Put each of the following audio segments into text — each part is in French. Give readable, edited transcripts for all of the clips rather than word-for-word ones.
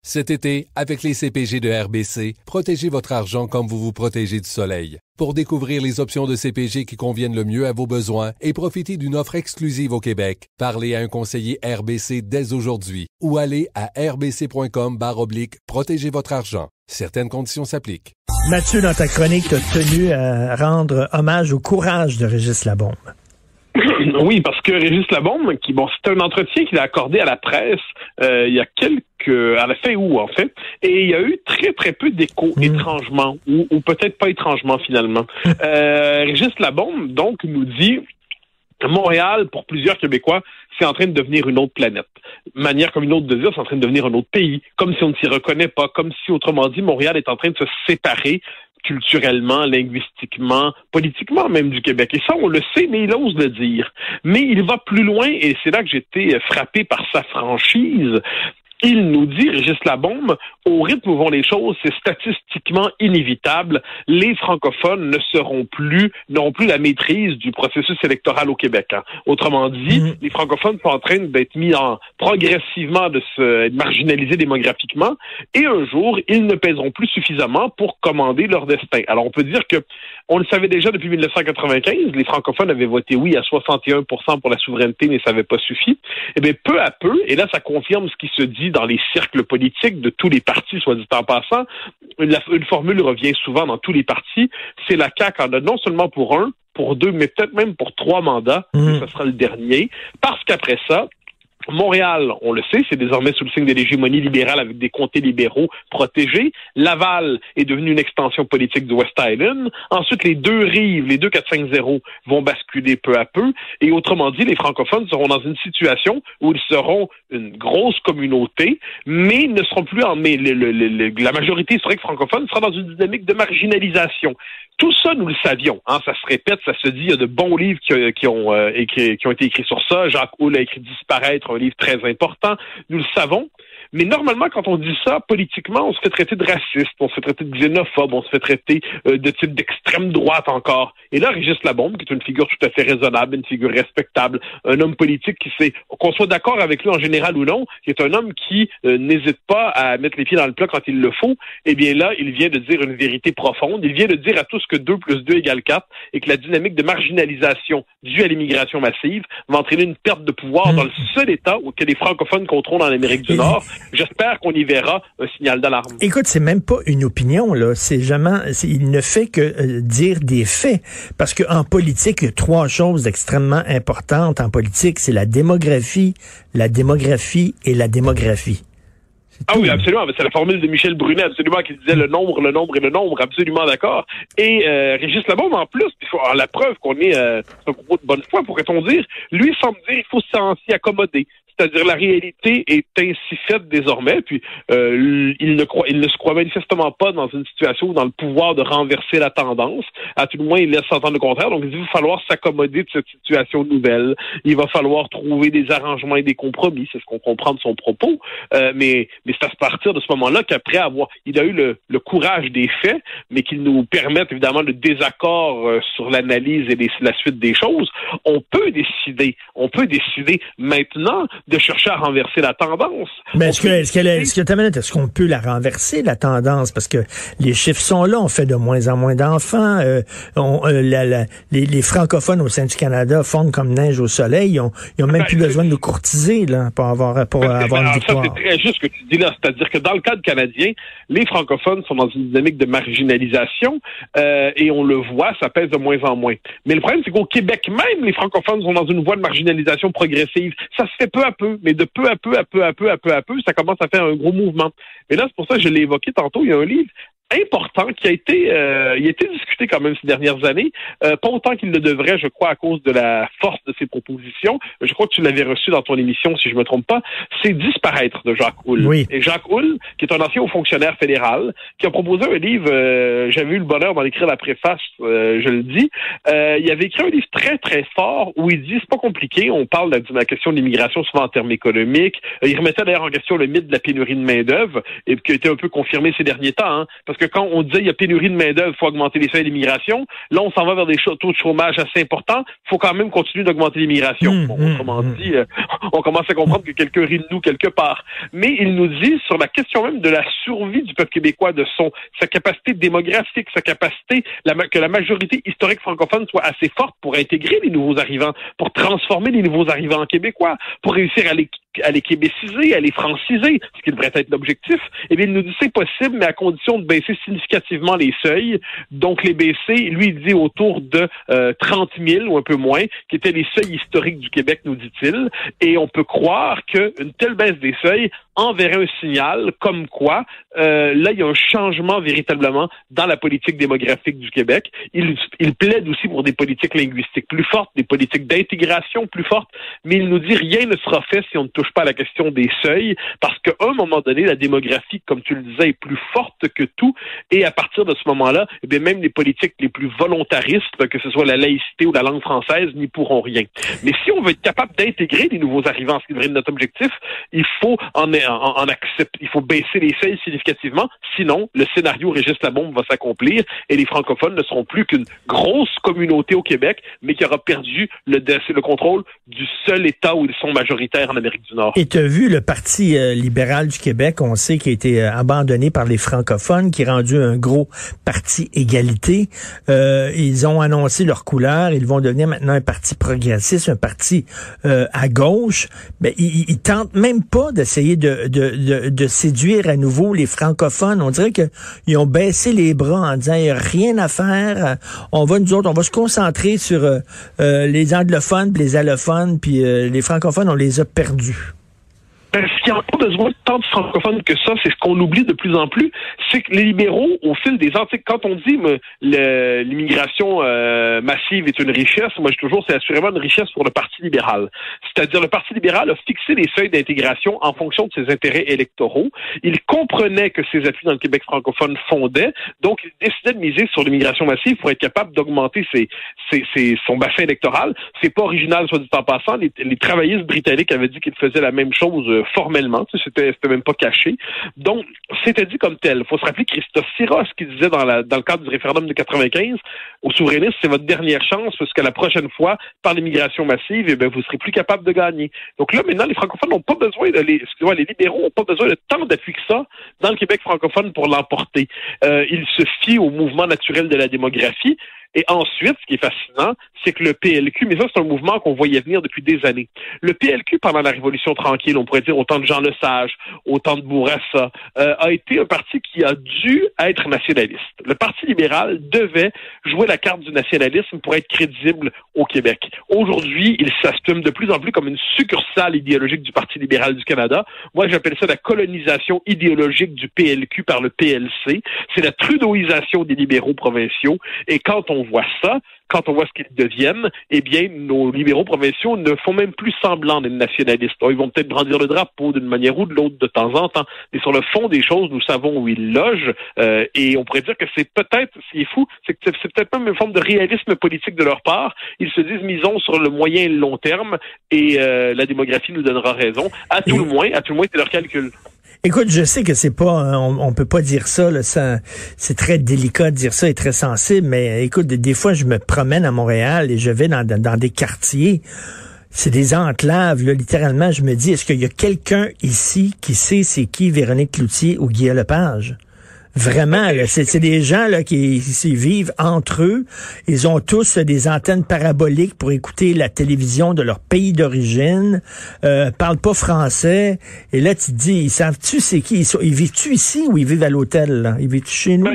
Cet été, avec les CPG de RBC, protégez votre argent comme vous vous protégez du soleil. Pour découvrir les options de CPG qui conviennent le mieux à vos besoins et profiter d'une offre exclusive au Québec, parlez à un conseiller RBC dès aujourd'hui ou allez à rbc.com/protéger votre argent. Certaines conditions s'appliquent. Mathieu, dans ta chronique, tu as tenu à rendre hommage au courage de Régis Labombe. Oui, parce que Régis Labombe, c'est un entretien qu'il a accordé à la presse il y a à la fin août, en fait, et il y a eu très, très peu d'écho, étrangement, ou peut-être pas étrangement, finalement. Régis Labombe, donc, nous dit Montréal, pour plusieurs Québécois, c'est en train de devenir une autre planète. Manière comme une autre de dire, c'est en train de devenir un autre pays, comme si on ne s'y reconnaît pas, comme si, autrement dit, Montréal est en train de se séparer culturellement, linguistiquement, politiquement même du Québec. Et ça, on le sait, mais il ose le dire. Mais il va plus loin, et c'est là que j'étais frappé par sa franchise. Il nous dit, Régis Labombe, au rythme où vont les choses, c'est statistiquement inévitable. Les francophones n'auront plus la maîtrise du processus électoral au Québec. Hein. Autrement dit, les francophones sont en train d'être progressivement de se marginaliser démographiquement, et un jour, ils ne pèseront plus suffisamment pour commander leur destin. Alors, on peut dire que on le savait déjà depuis 1995, les francophones avaient voté oui à 61% pour la souveraineté, mais ça n'avait pas suffi. Eh bien, peu à peu, et là, ça confirme ce qui se dit dans les cercles politiques de tous les partis, soit dit en passant, une formule revient souvent dans tous les partis, c'est la CAQ en a non seulement pour un, pour deux, mais peut-être même pour 3 mandats, et ce sera le dernier, parce qu'après ça, Montréal, on le sait, c'est désormais sous le signe de l'hégémonie libérale avec des comtés libéraux protégés. Laval est devenu une extension politique du West Island. Ensuite, les deux rives, les 2-4-5-0 vont basculer peu à peu. Et autrement dit, les francophones seront dans une situation où ils seront une grosse communauté, mais ne seront plus la majorité historique francophone sera dans une dynamique de marginalisation. Tout ça, nous le savions. Hein, ça se répète, ça se dit. Il y a de bons livres qui ont été écrits sur ça. Jacques Houle a écrit Disparaître, un livre très important. Nous le savons. Mais normalement, quand on dit ça, politiquement, on se fait traiter de raciste, on se fait traiter de xénophobe, on se fait traiter de type d'extrême droite encore. Et là, Régis Labombe, qui est une figure tout à fait raisonnable, une figure respectable, un homme politique qui sait, qu'on soit d'accord avec lui en général ou non, qui est un homme qui n'hésite pas à mettre les pieds dans le plat quand il le faut, eh bien là, il vient de dire une vérité profonde. Il vient de dire à tous que 2 + 2 = 4 et que la dynamique de marginalisation due à l'immigration massive va entraîner une perte de pouvoir dans le seul État que les francophones contrôlent en Amérique du Nord. J'espère qu'on y verra un signal d'alarme. Écoute, c'est même pas une opinion, là. Il ne fait que dire des faits. Parce qu'en politique, il y a 3 choses extrêmement importantes en politique. C'est la démographie et la démographie. Ah oui, absolument. C'est la formule de Michel Brunet, absolument, qui disait le nombre et le nombre, absolument d'accord. Et Régis Labombe, en plus, la preuve qu'on est un propos de bonne foi, pourrait-on dire, lui semble dire qu'il faut s'y accommoder. C'est-à-dire la réalité est ainsi faite désormais, puis il ne se croit manifestement pas dans une situation ou dans le pouvoir de renverser la tendance. À tout le moins, il laisse entendre le contraire. Donc, il va falloir s'accommoder de cette situation nouvelle. Il va falloir trouver des arrangements et des compromis. C'est ce qu'on comprend de son propos. Mais c'est à partir de ce moment-là qu'après il a eu le courage des faits, mais qu'il nous permette évidemment le désaccord sur l'analyse et la suite des choses. On peut décider maintenant de chercher à renverser la tendance. Mais est-ce qu'on peut la renverser, la tendance? Parce que les chiffres sont là, on fait de moins en moins d'enfants. Les francophones au sein du Canada fondent comme neige au soleil. Ils ont même plus besoin de nous courtiser là, pour avoir une victoire. Ça, c'est très juste ce que tu dis là. C'est-à-dire que dans le cadre canadien, les francophones sont dans une dynamique de marginalisation et on le voit, ça pèse de moins en moins. Mais le problème, c'est qu'au Québec même, les francophones sont dans une voie de marginalisation progressive. Ça se fait peu à peu, mais de peu à peu, ça commence à faire un gros mouvement. Et là, c'est pour ça que je l'ai évoqué tantôt, il y a un livre important qui a été discuté quand même ces dernières années, pas autant qu'il le devrait, je crois, à cause de la force de ses propositions. Je crois que tu l'avais reçu dans ton émission, si je me trompe pas. C'est Disparaître de Jacques Houle. Oui. Et Jacques Houle, qui est un ancien haut fonctionnaire fédéral, qui a proposé un livre, j'avais eu le bonheur d'en écrire la préface, je le dis. Il avait écrit un livre très, très fort où il dit, c'est pas compliqué, on parle de la question de l'immigration souvent en termes économiques. Il remettait d'ailleurs en question le mythe de la pénurie de main-d'œuvre, et qui a été un peu confirmé ces derniers temps, hein, parce parce que quand on disait il y a pénurie de main-d'œuvre, il faut augmenter les seuils d'immigration, là on s'en va vers des taux de chômage assez importants, il faut quand même continuer d'augmenter l'immigration. Autrement dit, on commence à comprendre que quelqu'un rit de nous quelque part. Mais il nous dit sur la question même de la survie du peuple québécois, de sa capacité démographique, sa capacité que la majorité historique francophone soit assez forte pour intégrer les nouveaux arrivants, pour transformer les nouveaux arrivants en québécois, pour réussir à les québéciser, à les franciser, ce qui devrait être l'objectif, eh bien, il nous dit c'est possible, mais à condition de baisser significativement les seuils. Donc, les baisser, lui, il dit autour de 30 000 ou un peu moins, qui étaient les seuils historiques du Québec, nous dit-il. Et on peut croire qu'une telle baisse des seuils enverrait un signal comme quoi, là, il y a un changement véritablement dans la politique démographique du Québec. Il plaide aussi pour des politiques linguistiques plus fortes, des politiques d'intégration plus fortes, mais il nous dit rien ne sera fait si on ne touche pas à la question des seuils, parce qu'à un moment donné, la démographie, comme tu le disais, est plus forte que tout, et à partir de ce moment-là, eh bien, même les politiques les plus volontaristes, que ce soit la laïcité ou la langue française, n'y pourront rien. Mais si on veut être capable d'intégrer les nouveaux arrivants, ce qui devrait être notre objectif, il faut il faut baisser les seuils significativement, sinon le scénario Régis Labombe va s'accomplir et les francophones ne seront plus qu'une grosse communauté au Québec, mais qui aura perdu le contrôle du seul État où ils sont majoritaires en Amérique du Nord. Et tu as vu le Parti libéral du Québec, on sait qu'il a été abandonné par les francophones, qui est rendu un gros parti égalité. Ils ont annoncé leur couleur, ils vont devenir maintenant un parti progressiste, un parti à gauche. Mais ils tentent même pas d'essayer de séduire à nouveau les francophones. On dirait qu'ils ont baissé les bras en disant il n'y a rien à faire. On va se concentrer sur les anglophones, puis les allophones, puis les francophones, on les a perdus. Ce qui n'a pas besoin de tant de francophones que ça, c'est ce qu'on oublie de plus en plus, c'est que les libéraux, au fil des ans, quand on dit l'immigration massive est une richesse, moi je dis toujours c'est assurément une richesse pour le Parti libéral. C'est-à-dire le Parti libéral a fixé les seuils d'intégration en fonction de ses intérêts électoraux. Il comprenait que ses appuis dans le Québec francophone fondaient, donc il décidait de miser sur l'immigration massive pour être capable d'augmenter son bassin électoral. C'est pas original, soit dit en passant. Les travaillistes britanniques avaient dit qu'ils faisaient la même chose formellement, c'était même pas caché. Donc, c'était dit comme tel. Il faut se rappeler Christophe Sirois qui disait dans le cadre du référendum de 95, aux souverainistes, c'est votre dernière chance, parce que la prochaine fois, par l'immigration massive, eh bien, vous serez plus capable de gagner. Donc là, maintenant, les francophones n'ont pas besoin les libéraux n'ont pas besoin de tant d'appui que ça dans le Québec francophone pour l'emporter. Ils se fient au mouvement naturel de la démographie. Et ensuite, ce qui est fascinant, c'est que le PLQ, mais ça c'est un mouvement qu'on voyait venir depuis des années. Le PLQ, pendant la Révolution tranquille, on pourrait dire au temps de Jean Lesage, au temps de Bourassa, a été un parti qui a dû être nationaliste. Le Parti libéral devait jouer la carte du nationalisme pour être crédible au Québec. Aujourd'hui, il s'assume de plus en plus comme une succursale idéologique du Parti libéral du Canada. Moi, j'appelle ça la colonisation idéologique du PLQ par le PLC. C'est la trudeauisation des libéraux provinciaux. Et quand on voit ça, quand on voit ce qu'ils deviennent, eh bien, nos libéraux provinciaux ne font même plus semblant d'être nationalistes. Ils vont peut-être brandir le drapeau d'une manière ou de l'autre de temps en temps, mais sur le fond des choses, nous savons où ils logent, et on pourrait dire que c'est peut-être, ce qui est fou, c'est que c'est peut-être même une forme de réalisme politique de leur part. Ils se disent, misons sur le moyen et le long terme, et la démographie nous donnera raison. À tout le moins, c'est leur calcul. Écoute, je sais que c'est pas, on peut pas dire ça, là, c'est très délicat de dire ça et très sensible, mais écoute, des fois, je me promène à Montréal et je vais dans des quartiers, c'est des enclaves, là, littéralement, je me dis, est-ce qu'il y a quelqu'un ici qui sait c'est qui Véronique Cloutier ou Guy Lepage? Vraiment, là, c'est des gens là qui vivent entre eux. Ils ont tous des antennes paraboliques pour écouter la télévision de leur pays d'origine. Parlent pas français. Et là, tu te dis, savent-tu c'est qui? Ils vivent-tu ici ou ils vivent à l'hôtel? Là? Ils vivent-tu chez nous?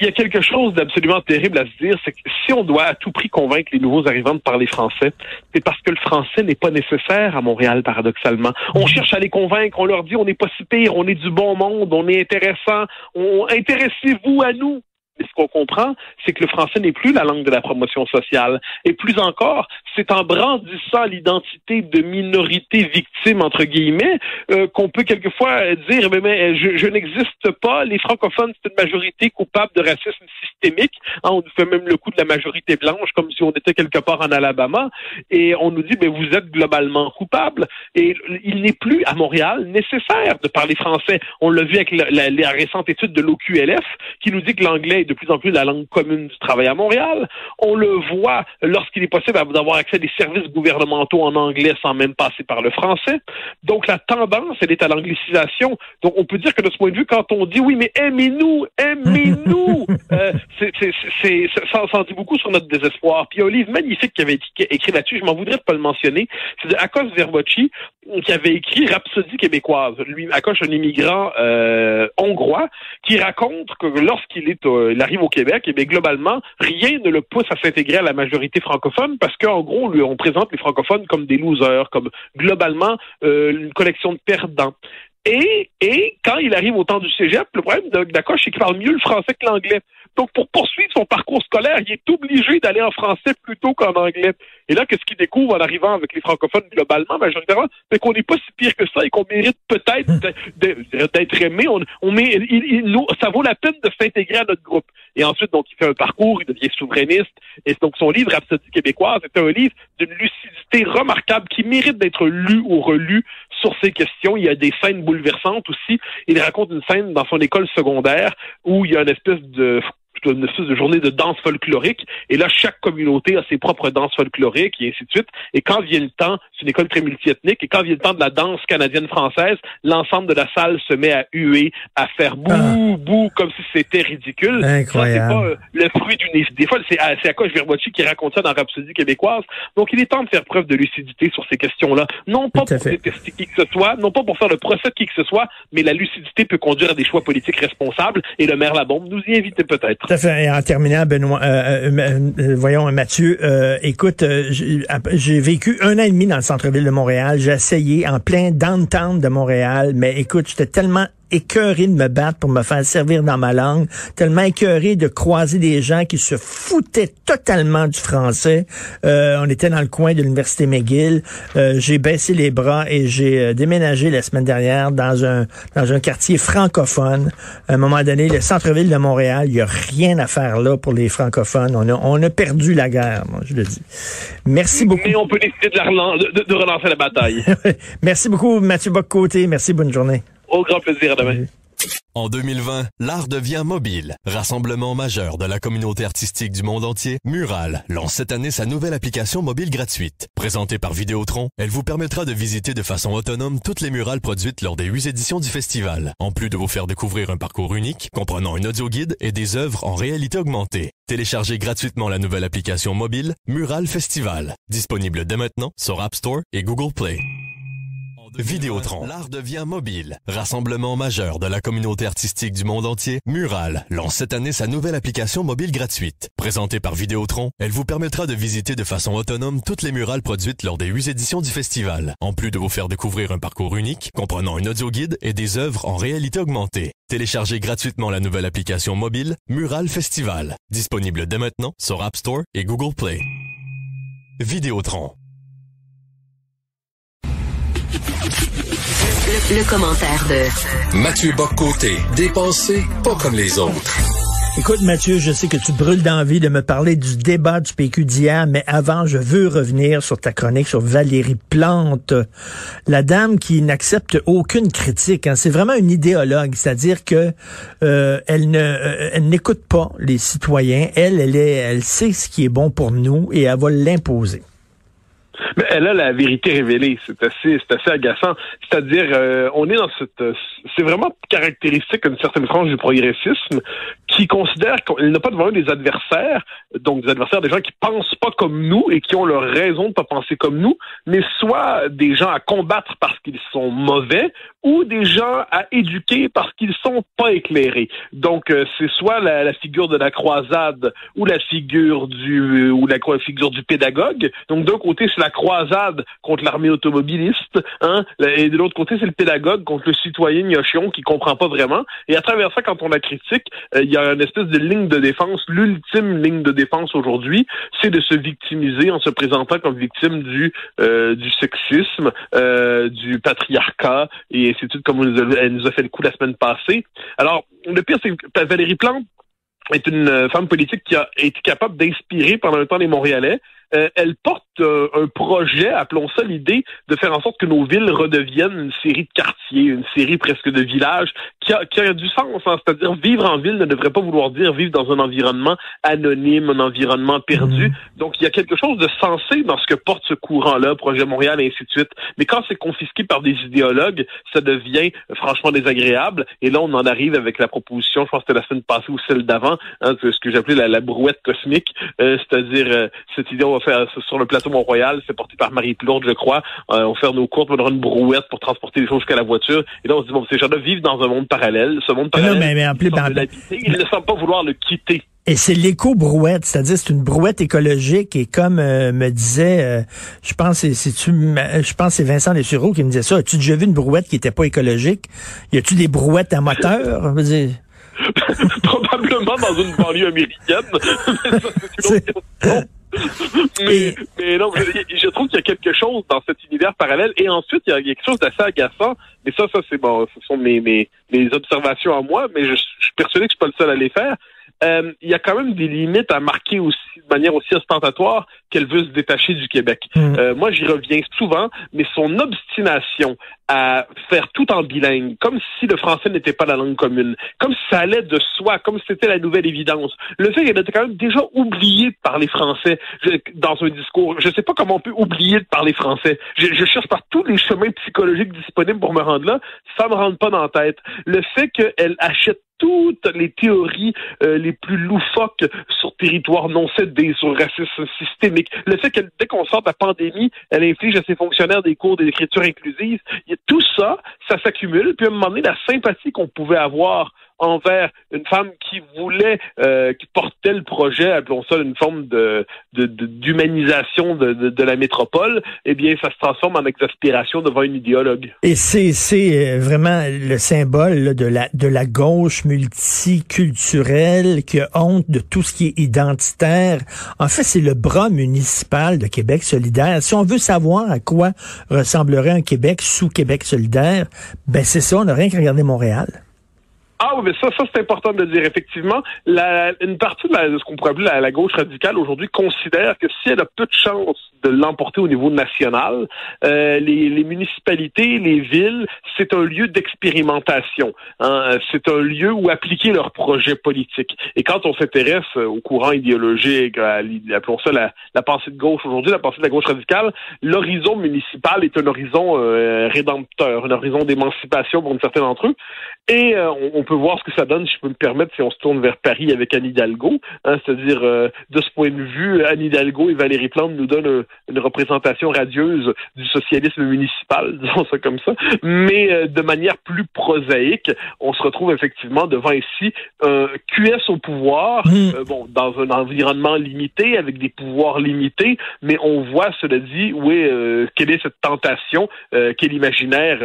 Il y a quelque chose d'absolument terrible à se dire, c'est que si on doit à tout prix convaincre les nouveaux arrivants de parler français, c'est parce que le français n'est pas nécessaire à Montréal, paradoxalement. On cherche à les convaincre, on leur dit on n'est pas si pire, on est du bon monde, on est intéressant, intéressez-vous à nous. Mais ce qu'on comprend, c'est que le français n'est plus la langue de la promotion sociale. Et plus encore, c'est en brandissant l'identité de minorité victime, entre guillemets, qu'on peut quelquefois dire, mais je n'existe pas, les francophones, c'est une majorité coupable de racisme systémique. Hein, on nous fait même le coup de la majorité blanche, comme si on était quelque part en Alabama. Et on nous dit, vous êtes globalement coupable. Et il n'est plus, à Montréal, nécessaire de parler français. On l'a vu avec la récente étude de l'OQLF, qui nous dit que l'anglais est de plus en plus la langue commune du travail à Montréal. On le voit lorsqu'il est possible d'avoir accès à des services gouvernementaux en anglais sans même passer par le français. Donc la tendance, elle est à l'anglicisation. Donc on peut dire que de ce point de vue, quand on dit oui, mais aimez-nous, ça en dit beaucoup sur notre désespoir. Puis il y a un livre magnifique qui avait écrit là-dessus, je m'en voudrais de pas le mentionner, c'est de Akos Verboci, qui avait écrit Rhapsodie québécoise. Lui, Akos, un immigrant hongrois, qui raconte que lorsqu'il il arrive au Québec, et bien globalement, rien ne le pousse à s'intégrer à la majorité francophone parce qu'en gros, on présente les francophones comme des losers, comme globalement une collection de perdants. Et quand il arrive au temps du cégep, le problème d'Akos, c'est qu'il parle mieux le français que l'anglais. Donc, pour poursuivre son parcours scolaire, il est obligé d'aller en français plutôt qu'en anglais. Et là, qu'est-ce qu'il découvre en arrivant avec les francophones globalement, majoritairement, c'est qu'on n'est pas si pire que ça et qu'on mérite peut-être d'être aimé. Ça vaut la peine de s'intégrer à notre groupe. Et ensuite, donc, il fait un parcours, il devient souverainiste. Et donc, son livre, Rhapsodie québécoise, est un livre d'une lucidité remarquable qui mérite d'être lu ou relu sur ces questions. Il y a des scènes bouleversantes aussi. Il raconte une scène dans son école secondaire où il y a une espèce de journée de danse folklorique, et là, chaque communauté a ses propres danses folkloriques, et ainsi de suite. Et quand vient le temps, c'est une école très multiethnique, et quand vient le temps de la danse canadienne-française, l'ensemble de la salle se met à huer, à faire bouh, comme si c'était ridicule. Incroyable. Ça, c'est pas le fruit d'une... Des fois, c'est Akos Verboci qui raconte ça dans Rhapsodie québécoise. Donc, il est temps de faire preuve de lucidité sur ces questions-là. Non pas pour détester qui que ce soit, non pas pour faire le procès de qui que ce soit, mais la lucidité peut conduire à des choix politiques responsables, et le maire Labombe nous y invitait peut-être. Tout à fait. Et en terminant, Benoît, voyons, Mathieu, écoute, j'ai vécu 1 an et demi dans le centre-ville de Montréal. J'ai essayé en plein downtown de Montréal, mais écoute, j'étais tellement écœuré de me battre pour me faire servir dans ma langue, tellement écœuré de croiser des gens qui se foutaient totalement du français. On était dans le coin de l'Université McGill. J'ai baissé les bras et j'ai déménagé la semaine dernière dans un quartier francophone. À un moment donné, le centre-ville de Montréal, il n'y a rien à faire là pour les francophones. On a perdu la guerre, moi, je le dis. Merci beaucoup. Mais on peut décider de relancer la bataille. Merci beaucoup, Mathieu Bock-Côté. Merci, bonne journée. Au grand plaisir, à demain. En 2020, l'art devient mobile. Rassemblement majeur de la communauté artistique du monde entier, Mural lance cette année sa nouvelle application mobile gratuite. Présentée par Vidéotron, elle vous permettra de visiter de façon autonome toutes les murales produites lors des 8 éditions du festival, en plus de vous faire découvrir un parcours unique, comprenant un audio-guide et des œuvres en réalité augmentée. Téléchargez gratuitement la nouvelle application mobile Mural Festival, disponible dès maintenant sur App Store et Google Play. Vidéotron, l'art devient mobile. Rassemblement majeur de la communauté artistique du monde entier, Mural lance cette année sa nouvelle application mobile gratuite. Présentée par Vidéotron, elle vous permettra de visiter de façon autonome toutes les murales produites lors des 8 éditions du festival, en plus de vous faire découvrir un parcours unique, comprenant un audio-guide et des œuvres en réalité augmentée. Téléchargez gratuitement la nouvelle application mobile Mural Festival, disponible dès maintenant sur App Store et Google Play. Vidéotron. Le commentaire de Mathieu Bock-Côté, dépensé pas comme les autres. Écoute, Mathieu, je sais que tu brûles d'envie de me parler du débat du PQ d'hier, mais avant, je veux revenir sur ta chronique sur Valérie Plante, la dame qui n'accepte aucune critique. Hein. C'est vraiment une idéologue, c'est-à-dire que elle n'écoute pas les citoyens. Elle sait ce qui est bon pour nous et elle va l'imposer. Mais elle a la vérité révélée. C'est assez agaçant. C'est-à-dire, on est dans c'est vraiment caractéristique d'une certaine frange du progressisme qui considère qu'elle n'a pas devant eux des adversaires, donc des adversaires, des gens qui pensent pas comme nous et qui ont leur raison de pas penser comme nous, mais soit des gens à combattre parce qu'ils sont mauvais ou des gens à éduquer parce qu'ils sont pas éclairés. Donc, c'est soit la figure de la croisade ou la figure du pédagogue. Donc, d'un côté, c'est la croisade contre l'armée automobiliste, hein, et de l'autre côté, c'est le pédagogue contre le citoyen gnochion qui comprend pas vraiment. Et à travers ça, quand on la critique, il y a une espèce de ligne de défense. L'ultime ligne de défense aujourd'hui, c'est de se victimiser en se présentant comme victime du sexisme, du patriarcat, et ainsi de suite, comme elle nous a fait le coup la semaine passée. Alors, le pire, c'est que Valérie Plante est une femme politique qui a été capable d'inspirer pendant un temps les Montréalais. Elle porte un projet, appelons ça l'idée, de faire en sorte que nos villes redeviennent une série de quartiers, une série presque de villages, qui a du sens. Hein. C'est-à-dire, vivre en ville ne devrait pas vouloir dire vivre dans un environnement anonyme, un environnement perdu. Donc, il y a quelque chose de sensé dans ce que porte ce courant-là, Projet Montréal, et ainsi de suite. Mais quand c'est confisqué par des idéologues, ça devient franchement désagréable. Et là, on en arrive avec la proposition, je pense que c'était la semaine passée ou celle d'avant, hein, ce que j'appelais la brouette cosmique, c'est-à-dire cette idée, on va faire sur le plateau Mont-Royal, c'est porté par Marie Plourde, je crois. On va faire nos courses, on aura une brouette pour transporter les choses jusqu'à la voiture. Et là, on se dit, bon, ces gens-là vivent dans un monde parallèle. Ce monde parallèle, ils ne semblent pas vouloir le quitter. Et c'est l'éco-brouette, c'est-à-dire c'est une brouette écologique, et comme me disait, je pense c'est Vincent Dessureau qui me disait ça, as-tu déjà vu une brouette qui était pas écologique? Y a-tu des brouettes à moteur? Probablement dans une banlieue américaine. Mais ça, c'est une autre question. Mais non, je trouve qu'il y a quelque chose dans cet univers parallèle. Et ensuite, il y a quelque chose d'assez agaçant. Mais ça c'est bon, ce sont mes observations à moi, mais je suis persuadé que je suis pas le seul à les faire. Il y a quand même des limites à marquer aussi de manière aussi ostentatoire qu'elle veut se détacher du Québec. Moi, j'y reviens souvent, mais son obstination à faire tout en bilingue, comme si le français n'était pas la langue commune, comme si ça allait de soi, comme si c'était la nouvelle évidence. Le fait qu'elle était quand même déjà oubliée de parler français dans un discours. Je sais pas comment on peut oublier de parler français. Je cherche par tous les chemins psychologiques disponibles pour me rendre là. Ça me rentre pas dans la tête. Le fait qu'elle achète toutes les théories les plus loufoques sur territoire non cédé, sur racisme systémique. Le fait que dès qu'on sort de la pandémie, elle inflige à ses fonctionnaires des cours d'écriture inclusive. Tout ça, ça s'accumule. Puis à un moment donné, la sympathie qu'on pouvait avoir envers une femme qui voulait, qui portait le projet, appelons ça une forme d'humanisation de la métropole, eh bien, ça se transforme en exaspération devant une idéologue. Et c'est vraiment le symbole là, de la gauche multiculturelle qui a honte de tout ce qui est identitaire. En fait, c'est le bras municipal de Québec solidaire. Si on veut savoir à quoi ressemblerait un Québec sous Québec solidaire, ben c'est ça, on n'a rien qu'à regarder Montréal. Ah oui, mais ça c'est important de le dire. Effectivement, une partie de ce qu'on pourrait appeler la gauche radicale aujourd'hui considère que si elle a peu de chance de l'emporter au niveau national, les municipalités, les villes, c'est un lieu d'expérimentation. Hein? C'est un lieu où appliquer leurs projets politiques. Et quand on s'intéresse au courant idéologique, appelons ça la pensée de gauche aujourd'hui, la pensée de la gauche radicale, l'horizon municipal est un horizon rédempteur, un horizon d'émancipation pour une certaine d'entre eux. Et on peut voir ce que ça donne, si je peux me permettre, si on se tourne vers Paris avec Anne Hidalgo. Hein, c'est-à-dire, de ce point de vue, Anne Hidalgo et Valérie Plante nous donnent une représentation radieuse du socialisme municipal, disons ça comme ça. Mais de manière plus prosaïque, on se retrouve effectivement devant ici un QS au pouvoir, dans un environnement limité, avec des pouvoirs limités, mais on voit, cela dit, quelle est cette tentation, quel imaginaire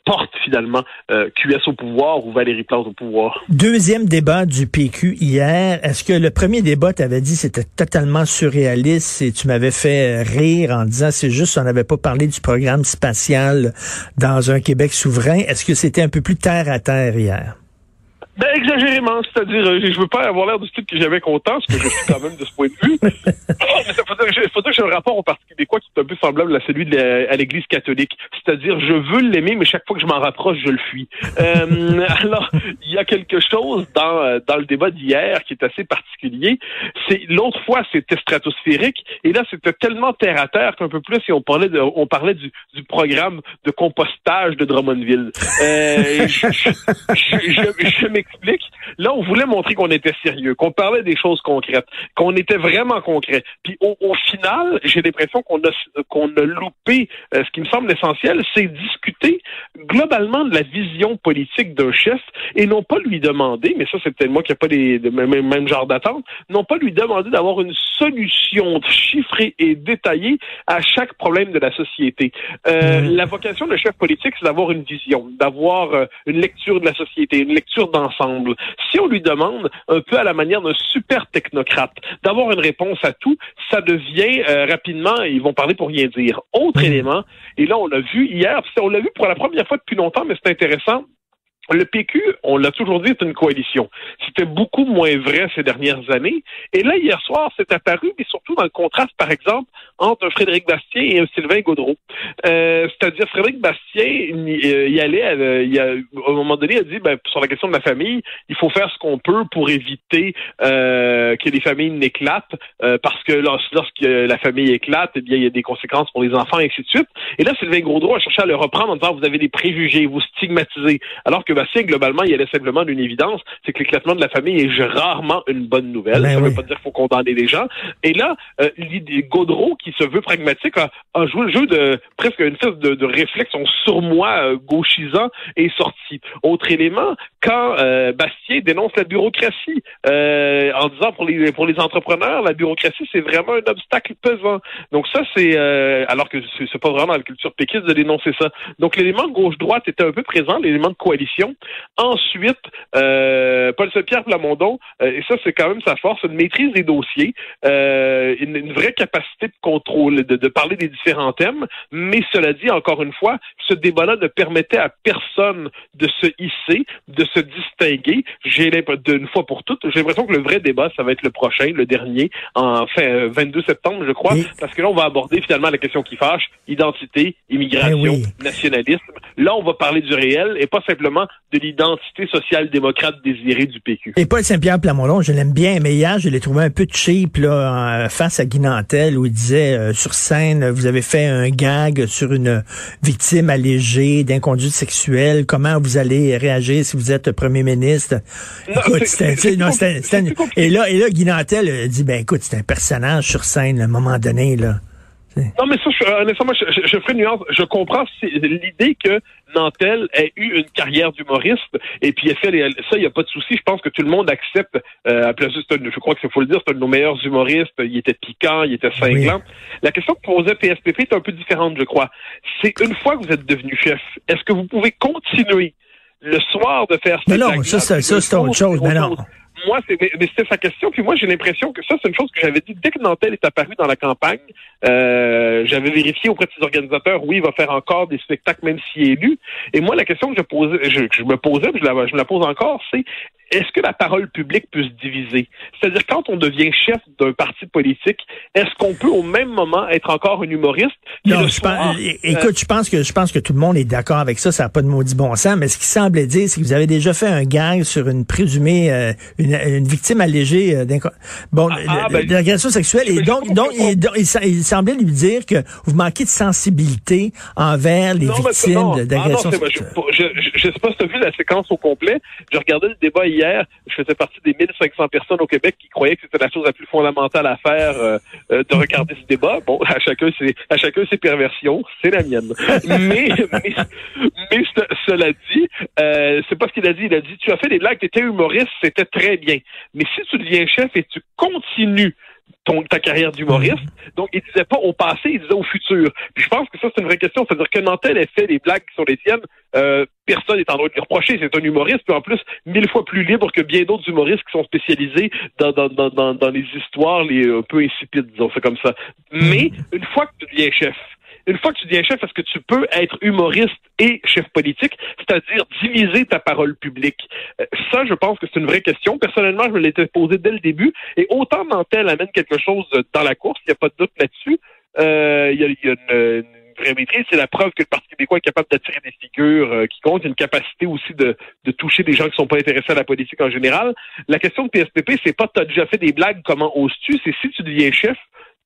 porte finalement QS au pouvoir ou Valérie Plante au pouvoir. Deuxième débat du PQ hier. Est-ce que le premier débat, t'avais dit c'était totalement surréaliste et tu m'avais fait rire en disant c'est juste on n'avait pas parlé du programme spatial dans un Québec souverain. Est-ce que c'était un peu plus terre à terre hier? Ben, exagérément, c'est-à-dire, je veux pas avoir l'air du style que j'avais content, parce que je suis quand même de ce point de vue. Mais ça faut dire que j'ai un rapport au Parti québécois qui est un peu semblable à celui à l'Église catholique. C'est-à-dire, je veux l'aimer, mais chaque fois que je m'en rapproche, je le fuis. Alors, il y a quelque chose dans le débat d'hier qui est assez particulier. L'autre fois, c'était stratosphérique, et là, c'était tellement terre à terre qu'un peu plus, si on parlait du programme de compostage de Drummondville. Je m'explique. Là, on voulait montrer qu'on était sérieux, qu'on parlait des choses concrètes, qu'on était vraiment concret. Puis au final, j'ai l'impression qu'on a loupé ce qui me semble essentiel, c'est discuter globalement de la vision politique d'un chef et non pas lui demander, mais ça c'est peut-être moi qui n'ai pas le même genre d'attente, non pas lui demander d'avoir une solution chiffrée et détaillée à chaque problème de la société. La vocation d'un chef politique, c'est d'avoir une vision, d'avoir une lecture de la société, une lecture d'ensemble. Si on lui demande, un peu à la manière d'un super technocrate, d'avoir une réponse à tout, ça devient rapidement, ils vont parler pour rien dire. Autre élément, et là on l'a vu hier, on l'a vu pour la première fois depuis longtemps, mais c'est intéressant. Le PQ, on l'a toujours dit, c'est une coalition. C'était beaucoup moins vrai ces dernières années. Et là, hier soir, c'est apparu, mais surtout dans le contraste, par exemple, entre un Frédéric Bastien et un Sylvain Gaudreault. C'est-à-dire, Frédéric Bastien, il allait, à un moment donné, il a dit, sur la question de la famille, il faut faire ce qu'on peut pour éviter que les familles n'éclatent, parce que lorsque la famille éclate, eh bien, il y a des conséquences pour les enfants, et ainsi de suite. Et là, Sylvain Gaudreault a cherché à le reprendre en disant, vous avez des préjugés, vous stigmatisez. Alors que Bastien, globalement, il allait simplement d'une évidence, c'est que l'éclatement de la famille est rarement une bonne nouvelle. Ça ne veut pas dire qu'il faut condamner les gens. Et là, Gaudreault, qui se veut pragmatique, a joué le jeu de presque une espèce de réflexion sournois gauchisant et sorti. Autre élément, quand Bastien dénonce la bureaucratie, en disant pour les entrepreneurs, la bureaucratie, c'est vraiment un obstacle pesant. Donc ça, c'est alors que c'est pas vraiment la culture péquiste de dénoncer ça. Donc l'élément gauche-droite était un peu présent, l'élément de coalition. Ensuite, Paul Saint-Pierre Plamondon, et ça c'est quand même sa force, une maîtrise des dossiers, une vraie capacité de contrôle, de parler des différents thèmes, mais cela dit, encore une fois, ce débat-là ne permettait à personne de se hisser, de se distinguer. D'une fois pour toutes, j'ai l'impression que le vrai débat, ça va être le prochain, le dernier, 22 septembre, je crois, parce que là, on va aborder finalement la question qui fâche, identité, immigration, nationalisme. Là, on va parler du réel et pas simplement de l'identité social-démocrate désirée du PQ. Et Paul Saint-Pierre Plamondon, je l'aime bien, mais hier, je l'ai trouvé un peu cheap là, face à Guy Nantel, où il disait sur scène, vous avez fait un gag sur une victime allégée d'inconduite sexuelle, comment vous allez réagir si vous êtes premier ministre? Et là, Guy Nantel dit, écoute, c'est un personnage sur scène à un moment donné, là. Non, mais ça, honnêtement, je ferai une nuance. Je comprends l'idée que Nantel ait eu une carrière d'humoriste et puis ça, il n'y a pas de souci. Je pense que tout le monde accepte. Je crois qu'il faut le dire, c'est un de nos meilleurs humoristes. Il était piquant, il était cinglant. Oui. La question que posait PSPP est un peu différente, je crois. C'est une fois que vous êtes devenu chef, est-ce que vous pouvez continuer le soir de faire ça? Non, ça c'est autre chose. Mais non. Moi, mais c'était sa question. Puis moi, j'ai l'impression que ça, c'est une chose que j'avais dit dès que Nantel est apparu dans la campagne. J'avais vérifié auprès de ses organisateurs, oui, il va faire encore des spectacles, même s'il est élu. Et moi, la question que je me posais, puis je me la pose encore, c'est est-ce que la parole publique peut se diviser? C'est-à-dire, quand on devient chef d'un parti politique, est-ce qu'on peut au même moment être encore un humoriste? Non, écoute, je pense que tout le monde est d'accord avec ça, ça n'a pas de maudit bon sens, mais ce qui semblait dire, c'est que vous avez déjà fait un gag sur une présumée, une victime allégée d'agression sexuelle, et donc il semblait lui dire que vous manquez de sensibilité envers les victimes d'agression sexuelle. Je sais pas si tu as vu la séquence au complet, j'ai regardé le débat hier, je faisais partie des 1500 personnes au Québec qui croyaient que c'était la chose la plus fondamentale à faire de regarder ce débat. Bon, à chacun ses perversions, c'est la mienne. mais cela dit, c'est pas ce qu'il a dit. Il a dit, tu as fait des blagues, tu étais humoriste, c'était très bien. Mais si tu deviens chef et tu continues ta carrière d'humoriste. Donc, il disait pas au passé, il disait au futur. Puis je pense que ça, c'est une vraie question. C'est-à-dire que Nantel ait fait des blagues qui sont les tiennes, personne n'est en droit de lui reprocher. C'est un humoriste, puis en plus, 1000 fois plus libre que bien d'autres humoristes qui sont spécialisés dans les histoires un peu insipides, disons, c'est comme ça. Mais, une fois que tu deviens chef, est-ce que tu peux être humoriste et chef politique, c'est-à-dire diviser ta parole publique? Ça, je pense que c'est une vraie question. Personnellement, je me l'étais posée dès le début. Et autant Nantel amène quelque chose dans la course, il n'y a pas de doute là-dessus. Il y a une vraie maîtrise. C'est la preuve que le Parti québécois est capable d'attirer des figures qui comptent. Il y a une capacité aussi de toucher des gens qui sont pas intéressés à la politique en général. La question de PSPP, c'est pas t'as déjà fait des blagues, comment oses-tu? C'est si tu deviens chef,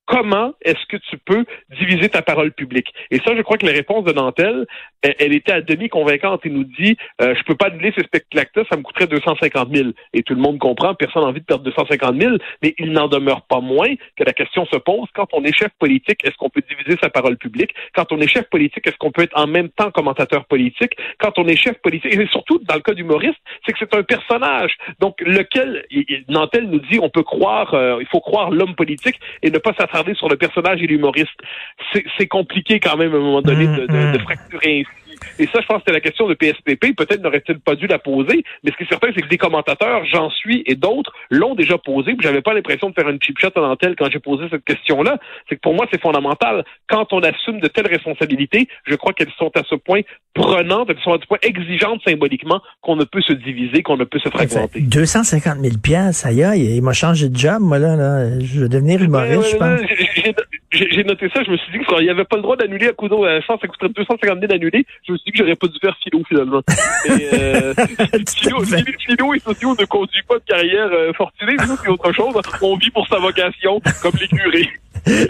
comment est-ce que tu peux diviser ta parole publique? Et ça, je crois que la réponse de Nantel, elle était à demi convaincante. Il nous dit, je peux pas annuler ces spectacles-là, ça me coûterait 250 000. Et tout le monde comprend, personne n'a envie de perdre 250 000, mais il n'en demeure pas moins que la question se pose, quand on est chef politique, est-ce qu'on peut diviser sa parole publique? Quand on est chef politique, est-ce qu'on peut être en même temps commentateur politique? Quand on est chef politique, et surtout dans le cas d'humoriste, c'est que c'est un personnage. Donc, Nantel nous dit, on peut croire, il faut croire l'homme politique et ne pas s'attarder sur le personnage et l'humoriste. C'est compliqué quand même à un moment donné de fracturer ainsi. Et ça, je pense que c'était la question de PSPP. Peut-être n'aurait-il pas dû la poser, mais ce qui est certain, c'est que des commentateurs, j'en suis, et d'autres, l'ont déjà posé, puis j'avais pas l'impression de faire une cheap shot à Nantel quand j'ai posé cette question-là. C'est que pour moi, c'est fondamental. Quand on assume de telles responsabilités, je crois qu'elles sont à ce point prenantes, elles sont à ce point exigeantes symboliquement qu'on ne peut se diviser, qu'on ne peut se fragmenter. 250 000 $, ça y est, il m'a changé de job, moi, là. Je vais devenir humoriste, je pense. J'ai noté ça, je me suis dit qu'il n'y avait pas le droit d'annuler à coup d'eau, ça coûterait 250 000 d'annuler. Je me suis dit que j'aurais pas dû faire philo, finalement. Philo et sociaux ne conduit pas de carrière fortunée, nous, c'est autre chose. On vit pour sa vocation, comme les curés.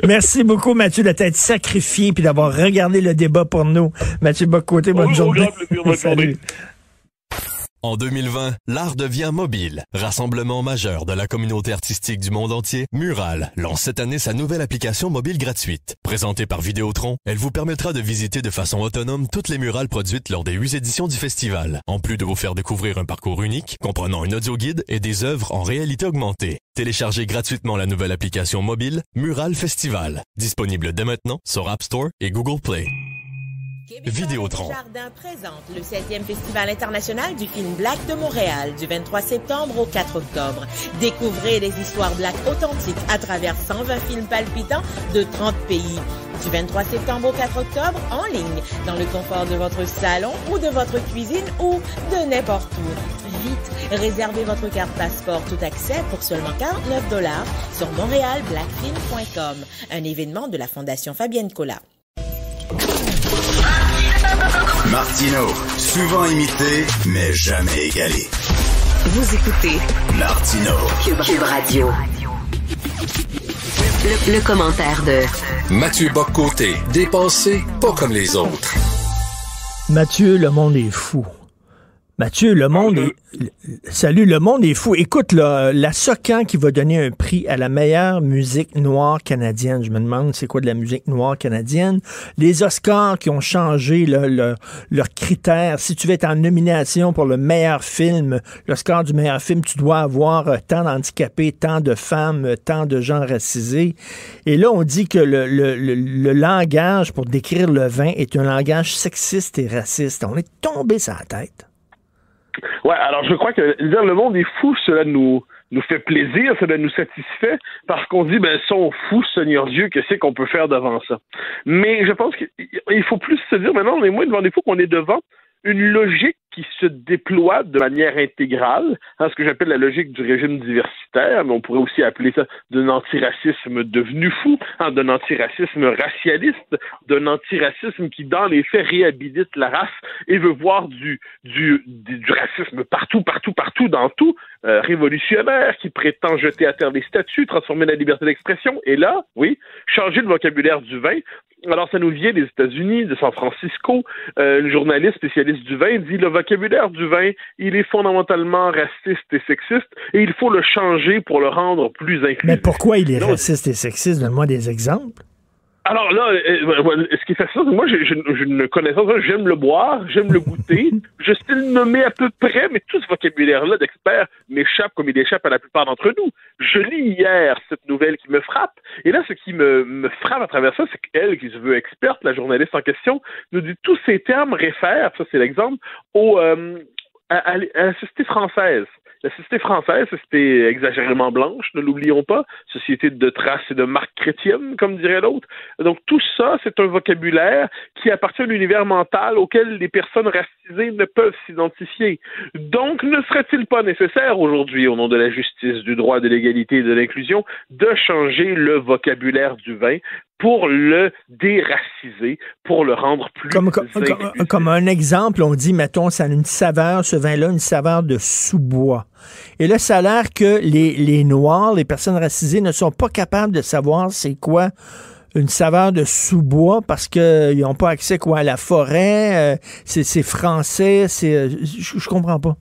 Merci beaucoup, Mathieu, de t'être sacrifié puis d'avoir regardé le débat pour nous. Mathieu Bock-Côté, bonne journée. Salut. En 2020, l'art devient mobile. Rassemblement majeur de la communauté artistique du monde entier, Mural lance cette année sa nouvelle application mobile gratuite. Présentée par Vidéotron, elle vous permettra de visiter de façon autonome toutes les murales produites lors des 8 éditions du festival, en plus de vous faire découvrir un parcours unique, comprenant un audio-guide et des œuvres en réalité augmentée. Téléchargez gratuitement la nouvelle application mobile Mural Festival, disponible dès maintenant sur App Store et Google Play. Vidéotron. Jardin présente le 7e Festival international du film Black de Montréal du 23 septembre au 4 octobre. Découvrez les histoires Black authentiques à travers 120 films palpitants de 30 pays. Du 23 septembre au 4 octobre, en ligne, dans le confort de votre salon ou de votre cuisine ou de n'importe où. Vite, réservez votre carte passeport tout accès pour seulement $49 sur montrealblackfilm.com, un événement de la Fondation Fabienne Collat. Martino, souvent imité, mais jamais égalé. Vous écoutez Martino. Cube Radio. Le commentaire de Mathieu Bock-Côté, dépensé pas comme les autres. Mathieu, le monde est fou. Mathieu, le monde est... Salut, le monde est fou. Écoute, là, la SOCAN qui va donner un prix à la meilleure musique noire canadienne. Je me demande, c'est quoi de la musique noire canadienne? Les Oscars qui ont changé leurs critères. Si tu veux être en nomination pour le meilleur film, l'Oscar du meilleur film, tu dois avoir tant d'handicapés, tant de femmes, tant de gens racisés. Et là, on dit que le langage pour décrire le vin est un langage sexiste et raciste. On est tombé sur la tête. Ouais, alors je crois que dire le monde est fou, cela nous fait plaisir, cela nous satisfait, parce qu'on se dit, ben, sont fous, Seigneur Dieu, qu'est-ce qu'on peut faire devant ça? Mais je pense qu'il faut plus se dire, maintenant, on est moins devant des fous qu'on est devant une logique qui se déploie de manière intégrale, ce que j'appelle la logique du régime diversitaire, mais on pourrait aussi appeler ça d'un antiracisme devenu fou, d'un antiracisme racialiste, d'un antiracisme qui, dans les faits, réhabilite la race et veut voir du racisme partout, dans tout, révolutionnaire, qui prétend jeter à terre les statuts, transformer la liberté d'expression, et là, oui, changer le vocabulaire du vin. Alors, ça nous vient des États-Unis, de San Francisco. Une journaliste spécialiste du vin dit le vocabulaire du vin, il est fondamentalement raciste et sexiste et il faut le changer pour le rendre plus inclusif. Mais pourquoi il est raciste et sexiste? Donne-moi des exemples. Alors là, ce qui fait ça, c'est que moi, j'ai une connaissance, j'aime le boire, j'aime le goûter, je sais le nommer à peu près, mais tout ce vocabulaire-là d'expert m'échappe comme il échappe à la plupart d'entre nous. Je lis hier cette nouvelle qui me frappe, et là, ce qui me frappe à travers ça, c'est qu'elle, qui se veut experte, la journaliste en question, nous dit tous ces termes réfèrent, ça c'est l'exemple, à la société française. La société française, c'était exagérément blanche, ne l'oublions pas, société de traces et de marques chrétiennes, comme dirait l'autre. Donc tout ça, c'est un vocabulaire qui appartient à l'univers mental auquel les personnes racisées racisés ne peuvent s'identifier. Donc, ne serait-il pas nécessaire aujourd'hui, au nom de la justice, du droit, de l'égalité et de l'inclusion, de changer le vocabulaire du vin pour le déraciser, pour le rendre plus... Comme un exemple, on dit, mettons, ça a une saveur, ce vin-là, une saveur de sous-bois. Et là, ça a l'air que les Noirs, les personnes racisées, ne sont pas capables de savoir c'est quoi une saveur de sous-bois parce qu'ils n'ont pas accès à la forêt, c'est français, je comprends pas.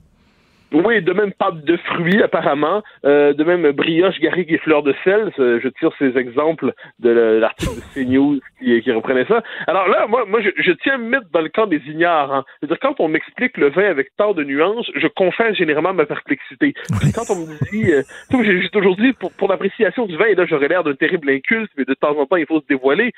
Oui, de même pâte de fruits, apparemment. De même brioche, garrigue et fleurs de sel. Je tire ces exemples de l'article de CNews qui reprenait ça. Alors là, moi je tiens à me mettre dans le camp des ignares. Hein. C'est-à-dire, quand on m'explique le vin avec tant de nuances, je confesse généralement ma perplexité. Quand on me dit... j'ai toujours dit, pour l'appréciation du vin, et là j'aurais l'air d'un terrible inculte, mais de temps en temps, il faut se dévoiler.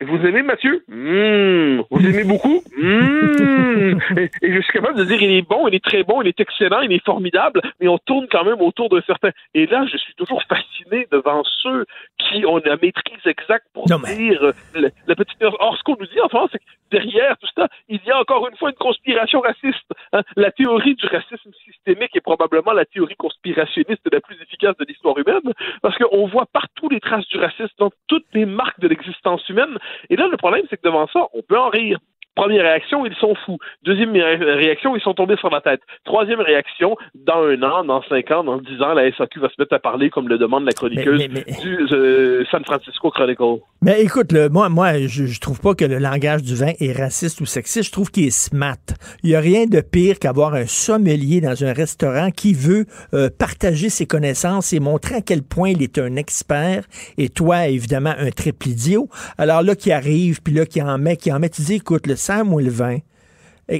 Vous aimez Mathieu? Vous aimez beaucoup? Et je suis capable de dire il est bon, il est très bon, il est excellent, il est formidable, mais on tourne quand même autour d'un certain... Et là, je suis toujours fasciné devant ceux qui ont la maîtrise exacte pour dire la petite... Or, ce qu'on nous dit en France, c'est que derrière tout ça, il y a encore une fois une conspiration raciste. Hein? La théorie du racisme systémique est probablement la théorie conspirationniste la plus efficace de l'histoire humaine, parce qu'on voit partout les traces du racisme dans toutes les marques de l'existence humaine. Et là, le problème, c'est que devant ça, on peut en rire. Première réaction, ils sont fous. Deuxième réaction, ils sont tombés sur la tête. Troisième réaction, dans 1 an, dans 5 ans, dans 10 ans, la SAQ va se mettre à parler comme le demande la chroniqueuse du San Francisco Chronicle. Mais écoute, moi, je trouve pas que le langage du vin est raciste ou sexiste. Je trouve qu'il est smart. Il y a rien de pire qu'avoir un sommelier dans un restaurant qui veut partager ses connaissances et montrer à quel point il est un expert. Et toi, évidemment, un triple idiot. Alors là, qui arrive, puis là, qui en met, tu dis, écoute, sers-moi le vin.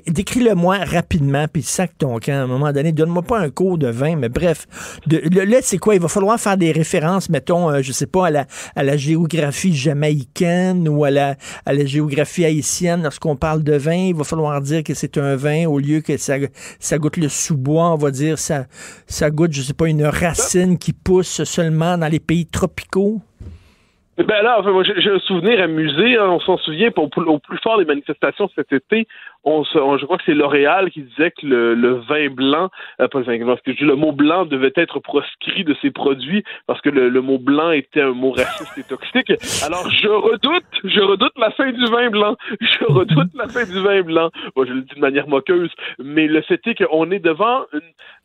Décris-le-moi rapidement, puis sac ton camp. À un moment donné, donne-moi pas un cours de vin, mais bref. Là, c'est quoi? Il va falloir faire des références, mettons, je sais pas, à la géographie jamaïcaine ou à la géographie haïtienne. Lorsqu'on parle de vin, il va falloir dire que c'est un vin au lieu que ça goûte le sous-bois. On va dire ça goûte, je sais pas, une racine qui pousse seulement dans les pays tropicaux. Ben là, enfin, moi, j'ai un souvenir amusé. Hein, on s'en souvient, au plus fort des manifestations cet été, je crois que c'est L'Oréal qui disait que le vin blanc, pas le vin blanc, le mot blanc devait être proscrit de ses produits parce que le mot blanc était un mot raciste et toxique. Alors, je redoute la fin du vin blanc. Je redoute la fin du vin blanc. Bon, je le dis de manière moqueuse, mais le fait est qu'on est devant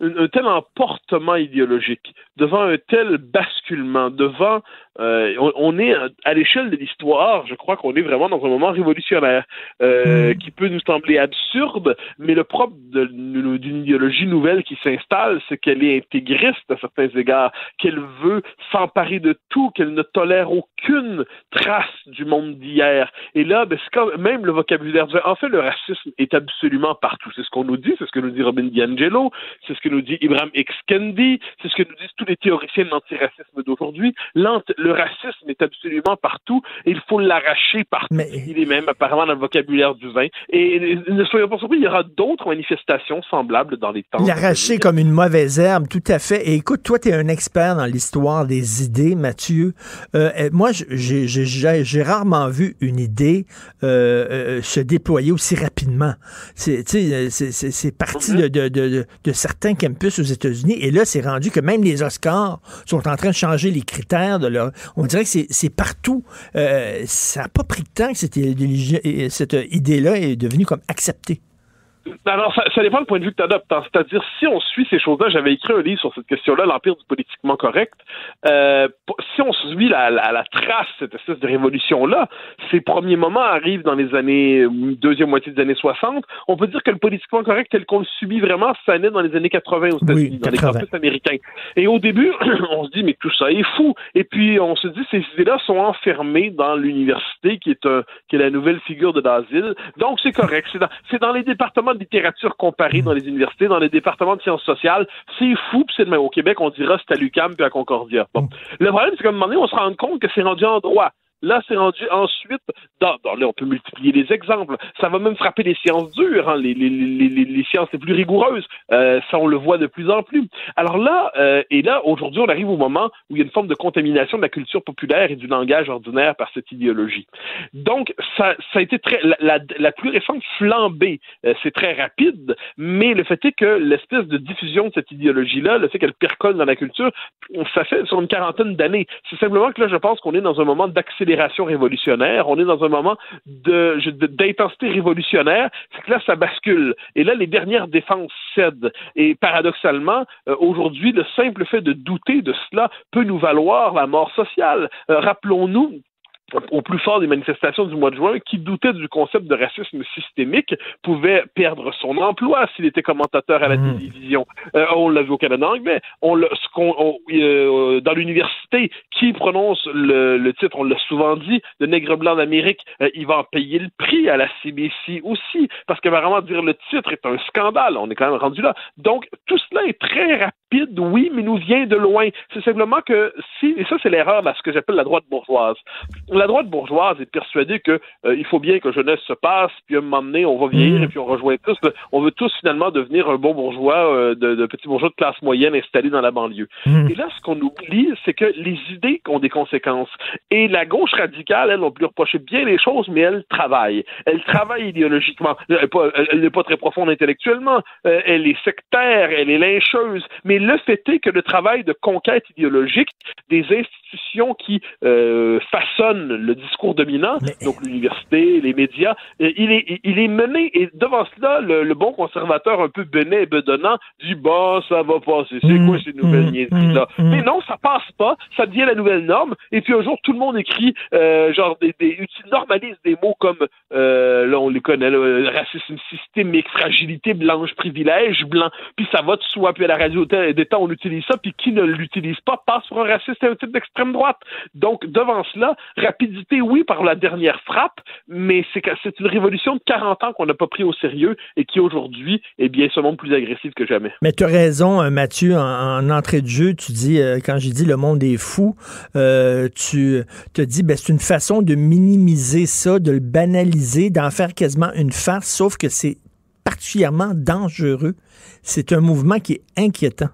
un tel emportement idéologique, devant un tel basculement, devant... on est à l'échelle de l'histoire, je crois qu'on est vraiment dans un moment révolutionnaire qui peut nous sembler absurde, mais le propre d'une idéologie nouvelle qui s'installe, c'est qu'elle est intégriste à certains égards, qu'elle veut s'emparer de tout, qu'elle ne tolère aucune trace du monde d'hier. Et là, c'est quand même le vocabulaire du... En fait, le racisme est absolument partout. C'est ce qu'on nous dit, c'est ce que nous dit Robin DiAngelo, c'est ce que nous dit Ibram X. Kendi, c'est ce que nous disent tous les théoriciens de l'antiracisme d'aujourd'hui. Le racisme est absolument partout et il faut l'arracher partout. Il est même apparemment dans le vocabulaire du vin. Et ne soyons pas surpris, il y aura d'autres manifestations semblables dans les temps. L'arracher comme une mauvaise herbe, tout à fait. Et écoute, toi, tu es un expert dans l'histoire des idées, Mathieu. Moi, j'ai rarement vu une idée se déployer aussi rapidement. C'est parti de certains campus aux États-Unis et là, c'est rendu que même les Oscars sont en train de changer les critères de leur... On dirait que c'est partout. Ça n'a pas pris de temps que cette idée-là est devenue comme acceptée. Alors, ça dépend du point de vue que tu adoptes. C'est-à-dire, si on suit ces choses-là, j'avais écrit un livre sur cette question-là, l'Empire du politiquement correct. Si on suit la trace, cette espèce de révolution-là, ces premiers moments arrivent dans les années, deuxième moitié des années 60. On peut dire que le politiquement correct, tel qu'on le subit vraiment, ça naît dans les années 80 aux États-Unis, dans les campus américains. Et au début, on se dit, mais tout ça est fou. Et puis, on se dit, ces idées-là sont enfermées dans l'université, qui est la nouvelle figure de l'asile. Donc, c'est correct. C'est dans les départements de littérature comparée dans les universités, dans les départements de sciences sociales. C'est fou, puis c'est de même. Au Québec, on dira c'est à l'UQAM puis à Concordia. Bon. Le problème, c'est qu'à un moment donné, on se rend compte que c'est rendu en droit. Là, c'est rendu ensuite, là, on peut multiplier les exemples. Ça va même frapper les sciences dures, hein, les sciences les plus rigoureuses. Ça, on le voit de plus en plus. Alors là, aujourd'hui, on arrive au moment où il y a une forme de contamination de la culture populaire et du langage ordinaire par cette idéologie. Donc, ça a été la plus récente flambée. C'est très rapide, mais le fait est que l'espèce de diffusion de cette idéologie-là, le fait qu'elle percole dans la culture, ça fait sur une quarantaine d'années. C'est simplement que là, je pense qu'on est dans un moment d'accélération révolutionnaire, on est dans un moment d'intensité révolutionnaire, c'est que là, ça bascule. Et là, les dernières défenses cèdent. Et paradoxalement, aujourd'hui, le simple fait de douter de cela peut nous valoir la mort sociale. Rappelons-nous, au plus fort des manifestations du mois de juin, qui doutait du concept de racisme systémique pouvait perdre son emploi s'il était commentateur à la télévision. On l'a vu au Canada anglais. Dans l'université, qui prononce le titre, on l'a souvent dit, de Nègre blanc d'Amérique, il va en payer le prix à la CBC aussi, parce que vraiment dire le titre est un scandale. On est quand même rendu là. Donc, tout cela est très rapide, oui, mais nous vient de loin. C'est simplement que, et ça c'est l'erreur de ce que j'appelle la droite bourgeoise. La droite bourgeoise est persuadée que il faut bien que jeunesse se passe, puis à un moment donné, on va vieillir et puis on rejoint tous. On veut tous finalement devenir un bon bourgeois, de petits bourgeois de classe moyenne installés dans la banlieue. Et là, ce qu'on oublie, c'est que les idées ont des conséquences. Et la gauche radicale, elle, on peut lui reprocher bien les choses, mais elle travaille. Elle travaille idéologiquement. Elle n'est pas très profonde intellectuellement. Elle est sectaire, elle est lyncheuse. Mais le fait est que le travail de conquête idéologique des institutions qui façonnent le discours dominant, donc l'université, les médias, il est mené, et devant cela, le bon conservateur un peu bénin et bedonnant dit « Bah, ça va passer, c'est quoi ces nouvelles niaiseries-là? » Mais non, ça passe pas, ça devient la nouvelle norme, et puis un jour, tout le monde écrit, normalise des mots comme, là, on les connaît, racisme systémique, fragilité blanche, privilège blanc, puis ça va de soi, puis à la radio d'État, on utilise ça, puis qui ne l'utilise pas passe pour un raciste et un type d'extrême droite. Donc, devant cela, rapidité, oui, par la dernière frappe, mais c'est une révolution de 40 ans qu'on n'a pas pris au sérieux et qui, aujourd'hui, est bien ce monde plus agressif que jamais. Mais tu as raison, Mathieu, en entrée de jeu, tu dis, quand j'ai dit le monde est fou, tu te dis, c'est une façon de minimiser ça, de le banaliser, d'en faire quasiment une farce, sauf que c'est particulièrement dangereux. C'est un mouvement qui est inquiétant.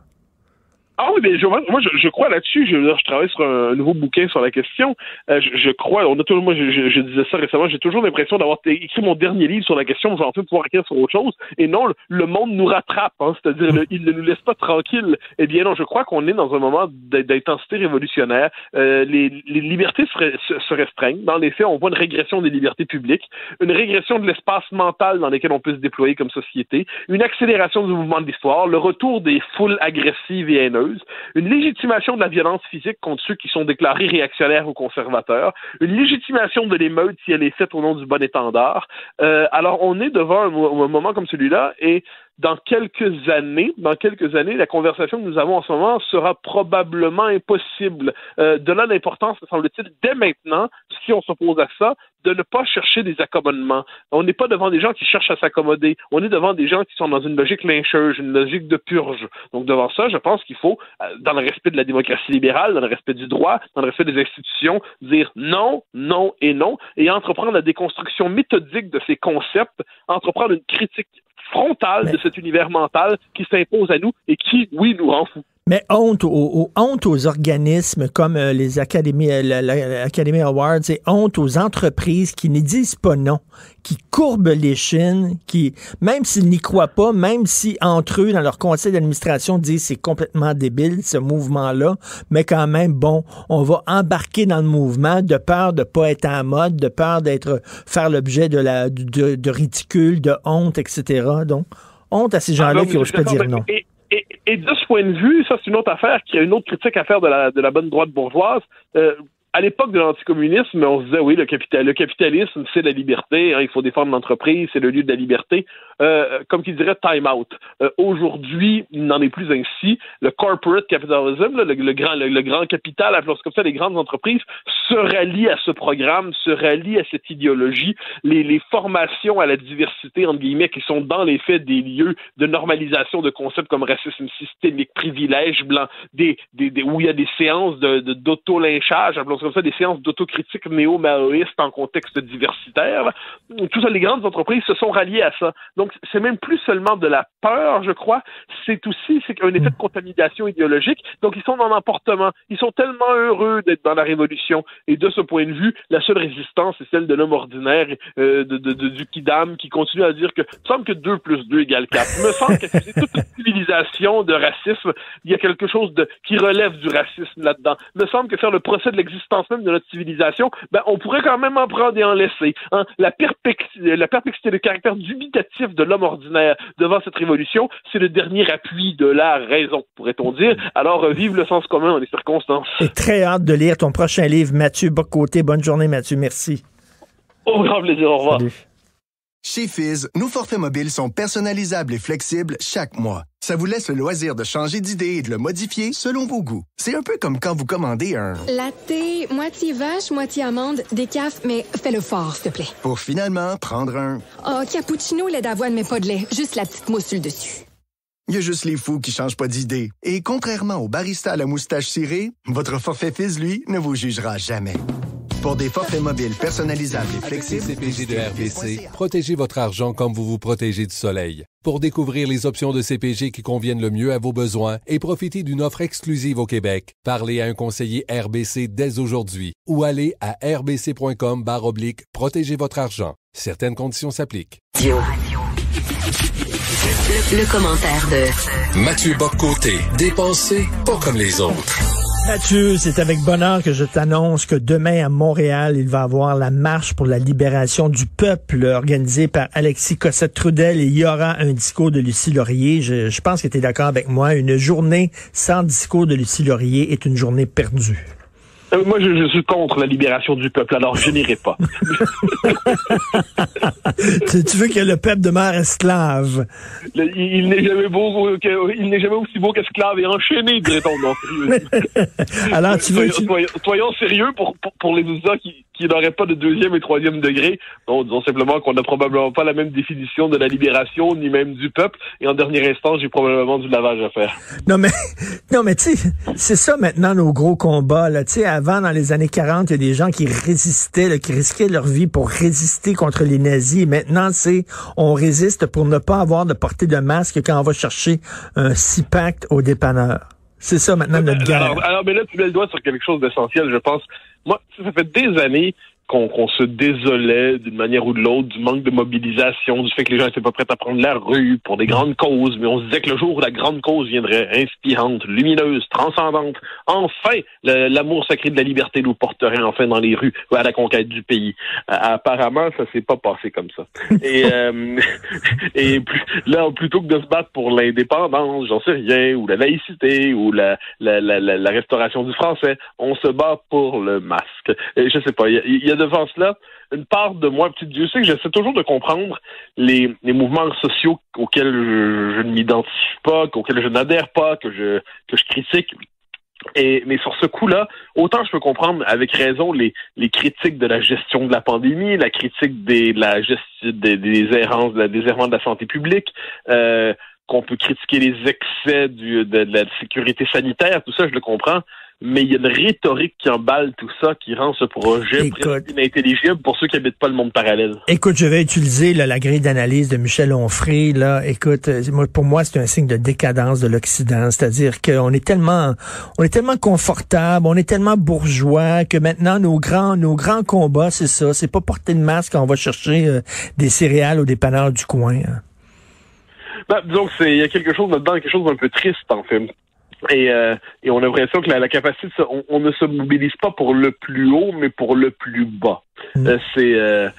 Ah oui, mais moi, je crois là-dessus. Je travaille sur un nouveau bouquin sur la question. Je crois, je disais ça récemment, j'ai toujours l'impression d'avoir écrit mon dernier livre sur la question, je vais enfin pouvoir écrire sur autre chose. Et non, le monde nous rattrape, hein, c'est-à-dire il ne nous laisse pas tranquilles. Eh bien non, je crois qu'on est dans un moment d'intensité révolutionnaire. Les libertés se restreignent. Dans les faits, on voit une régression des libertés publiques, une régression de l'espace mental dans lequel on peut se déployer comme société, une accélération du mouvement de l'histoire, le retour des foules agressives et haineuses, une légitimation de la violence physique contre ceux qui sont déclarés réactionnaires ou conservateurs, une légitimation de l'émeute si elle est faite au nom du bon étendard. Alors, on est devant un moment comme celui-là, et dans quelques années, la conversation que nous avons en ce moment sera probablement impossible. De là l'importance, me semble-t-il, dès maintenant, si on s'oppose à ça, de ne pas chercher des accommodements. On n'est pas devant des gens qui cherchent à s'accommoder. On est devant des gens qui sont dans une logique lyncheuse, une logique de purge. Donc, devant ça, je pense qu'il faut, dans le respect de la démocratie libérale, dans le respect du droit, dans le respect des institutions, dire non, non et non, et entreprendre la déconstruction méthodique de ces concepts, entreprendre une critique frontale de cet univers mental qui s'impose à nous et qui, oui, nous rend fous. Mais honte aux organismes comme les l'Academy Awards, et honte aux entreprises qui ne disent pas non, qui courbent l'échine, qui, même s'ils n'y croient pas, même si entre eux, dans leur conseil d'administration, disent c'est complètement débile, ce mouvement-là, mais quand même, bon, on va embarquer dans le mouvement de peur de pas être en mode, de peur faire l'objet de ridicule, de honte, etc. Donc, honte à ces gens-là qui n'osent pas dire non. Et de ce point de vue, ça c'est une autre affaire, qui a une autre critique à faire de la bonne droite bourgeoise. À l'époque de l'anticommunisme, on se disait oui, le capitalisme, c'est la liberté, hein, il faut défendre l'entreprise, c'est le lieu de la liberté. Comme qui dirait time out. Aujourd'hui, il n'en est plus ainsi. Le corporate capitalism, là, le grand capital, appelons ça comme ça, les grandes entreprises, se rallient à ce programme, se rallient à cette idéologie. Les formations à la diversité, entre guillemets, qui sont dans les faits des lieux de normalisation de concepts comme racisme systémique, privilège blanc, où il y a des séances d'auto-lynchage, appelons ça comme ça, des séances d'autocritique néo-maoïste en contexte diversitaire. Tout ça, les grandes entreprises se sont ralliées à ça. Donc, c'est même plus seulement de la peur, je crois, c'est un effet de contamination idéologique. Donc, ils sont dans l'emportement. Ils sont tellement heureux d'être dans la révolution. Et de ce point de vue, la seule résistance, c'est celle de l'homme ordinaire, du kidam, qui continue à dire que, il me semble que 2 + 2 = 4. Il me semble qu'accuser toute une civilisation de racisme, il y a quelque chose qui relève du racisme là-dedans. Il me semble que faire le procès de l'existence même de notre civilisation, on pourrait quand même en prendre et en laisser. Hein? La perplexité, le caractère dubitatif de l'homme ordinaire devant cette révolution, c'est le dernier appui de la raison, pourrait-on dire. Alors, vive le sens commun dans les circonstances. J'ai très hâte de lire ton prochain livre, Mathieu Bock-Côté. Bonne journée, Mathieu. Merci. Au grand plaisir. Au revoir. Salut. Chez Fizz, nos forfaits mobiles sont personnalisables et flexibles chaque mois. Ça vous laisse le loisir de changer d'idée et de le modifier selon vos goûts. C'est un peu comme quand vous commandez un... Latte, moitié vache, moitié amande, décaf, mais fais-le fort, s'il te plaît. Pour finalement prendre un... Oh, cappuccino, lait d'avoine, mais pas de lait. Juste la petite mousse sur le dessus. Il y a juste les fous qui changent pas d'idée. Et contrairement au barista à la moustache cirée, votre forfait Fizz, lui, ne vous jugera jamais. Pour des forfaits mobiles personnalisables et flexibles... Avec les CPG de RBC, protégez votre argent comme vous vous protégez du soleil. Pour découvrir les options de CPG qui conviennent le mieux à vos besoins et profiter d'une offre exclusive au Québec, parlez à un conseiller RBC dès aujourd'hui ou allez à rbc.com/protégez votre argent. Certaines conditions s'appliquent. Le commentaire de Mathieu Bock-Côté, dépensé pas comme les autres. Mathieu, c'est avec bonheur que je t'annonce que demain à Montréal, il va y avoir la marche pour la libération du peuple organisée par Alexis Cossette-Trudel et il y aura un discours de Lucie Laurier. Je pense que tu es d'accord avec moi. Une journée sans discours de Lucie Laurier est une journée perdue. Moi, je suis contre la libération du peuple, alors je n'irai pas. Tu veux que le peuple demeure esclave? Il n'est jamais aussi beau qu'esclave et enchaîné, dirait-on. Non, alors, tu veux... Soyons sérieux pour les auditeurs qui n'auraient pas de 2e et 3e degré. Non, disons simplement qu'on n'a probablement pas la même définition de la libération, ni même du peuple. Et en dernière instance, j'ai probablement du lavage à faire. Non, mais tu sais, c'est ça maintenant nos gros combats, là. Tu sais, avant, dans les années 40, il y a des gens qui résistaient, là, qui risquaient leur vie pour résister contre les nazis. Maintenant, on résiste pour ne pas avoir de porter de masque quand on va chercher un 6-pack au dépanneur. C'est ça maintenant notre guerre. Alors, mais là, tu mets le doigt sur quelque chose d'essentiel, je pense. Moi, ça fait des années qu'on se désolait d'une manière ou de l'autre du manque de mobilisation, du fait que les gens n'étaient pas prêts à prendre la rue pour des grandes causes, mais on se disait que le jour où la grande cause viendrait inspirante, lumineuse, transcendante, enfin, l'amour sacré de la liberté nous porterait enfin dans les rues à la conquête du pays. Apparemment, ça s'est pas passé comme ça. Et plutôt que de se battre pour l'indépendance, j'en sais rien, ou la laïcité, ou la restauration du français, on se bat pour le masque. Et je sais pas, il y a devant cela une part de moi, Dieu sait que j'essaie toujours de comprendre les mouvements sociaux auxquels je ne m'identifie pas, auxquels je n'adhère pas, que je critique. Mais sur ce coup-là, autant je peux comprendre avec raison les critiques de la gestion de la pandémie, la critique des errances, des errements de la santé publique, qu'on peut critiquer les excès de la sécurité sanitaire, tout ça, je le comprends. Mais il y a une rhétorique qui emballe tout ça, qui rend ce projet presque inintelligible pour ceux qui habitent pas le monde parallèle. Écoute, je vais utiliser la grille d'analyse de Michel Onfray. Là, écoute, pour moi, c'est un signe de décadence de l'Occident. C'est-à-dire qu'on est tellement confortable, on est tellement bourgeois que maintenant nos grands combats, c'est ça. C'est pas porter le masque quand on va chercher des céréales au dépanneur du coin. Hein. Disons que il y a quelque chose là-dedans, quelque chose d'un peu triste en fait. Et on a l'impression que la capacité, on ne se mobilise pas pour le plus haut, mais pour le plus bas. C'est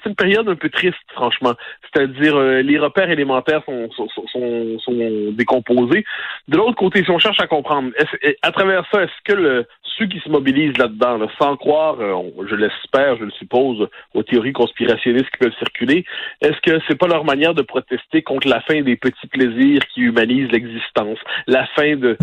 une période un peu triste, franchement. C'est-à-dire, les repères élémentaires sont décomposés. De l'autre côté, si on cherche à comprendre, à travers ça, est-ce que ceux qui se mobilisent là-dedans, sans croire, je l'espère, je le suppose, aux théories conspirationnistes qui peuvent circuler, est-ce que c'est pas leur manière de protester contre la fin des petits plaisirs qui humanisent l'existence, la fin de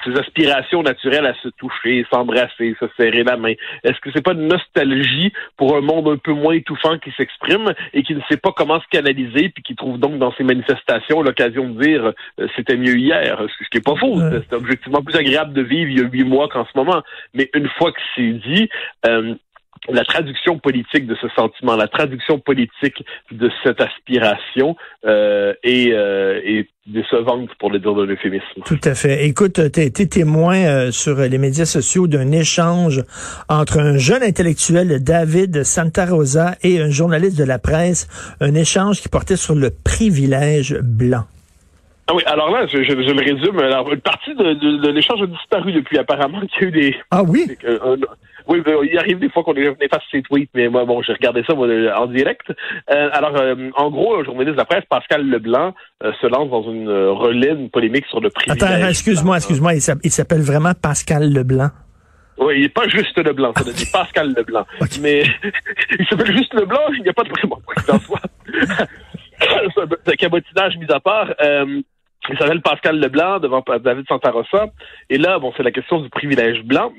ces aspirations naturelles à se toucher, s'embrasser, se serrer la main? Est-ce que c'est pas une nostalgie pour un monde un peu moins étouffant qui s'exprime et qui ne sait pas comment se canaliser, puis qui trouve donc dans ces manifestations l'occasion de dire c'était mieux hier, ce qui est pas faux. C'était objectivement plus agréable de vivre il y a 8 mois provoque en ce moment. Mais une fois que c'est dit, la traduction politique de ce sentiment, la traduction politique de cette aspiration est décevante, pour le dire d'un euphémisme. Tout à fait. Écoute, tu as été témoin sur les médias sociaux d'un échange entre un jeune intellectuel, David Santa Rosa, et un journaliste de la presse, un échange qui portait sur le privilège blanc. Ah oui, alors là, je le résume. Alors, une partie de l'échange a disparu depuis. Apparemment, il y a eu des... Ah oui? Oui, il arrive des fois qu'on efface ses tweets, mais moi, bon, j'ai regardé ça en direct. En gros, un journaliste de la presse, Pascal Leblanc, se lance dans une polémique sur le privilège. Attends, excuse-moi, il s'appelle vraiment Pascal Leblanc. Oui, il n'est pas juste Leblanc, ça veut dire Pascal Leblanc. Okay. Mais il s'appelle juste Leblanc, il n'y a pas de vraiment dans soi. C'est un cabotinage mis à part. Il s'appelle Pascal Leblanc devant David Santa Rosa. Et là, bon, c'est la question du privilège blanc.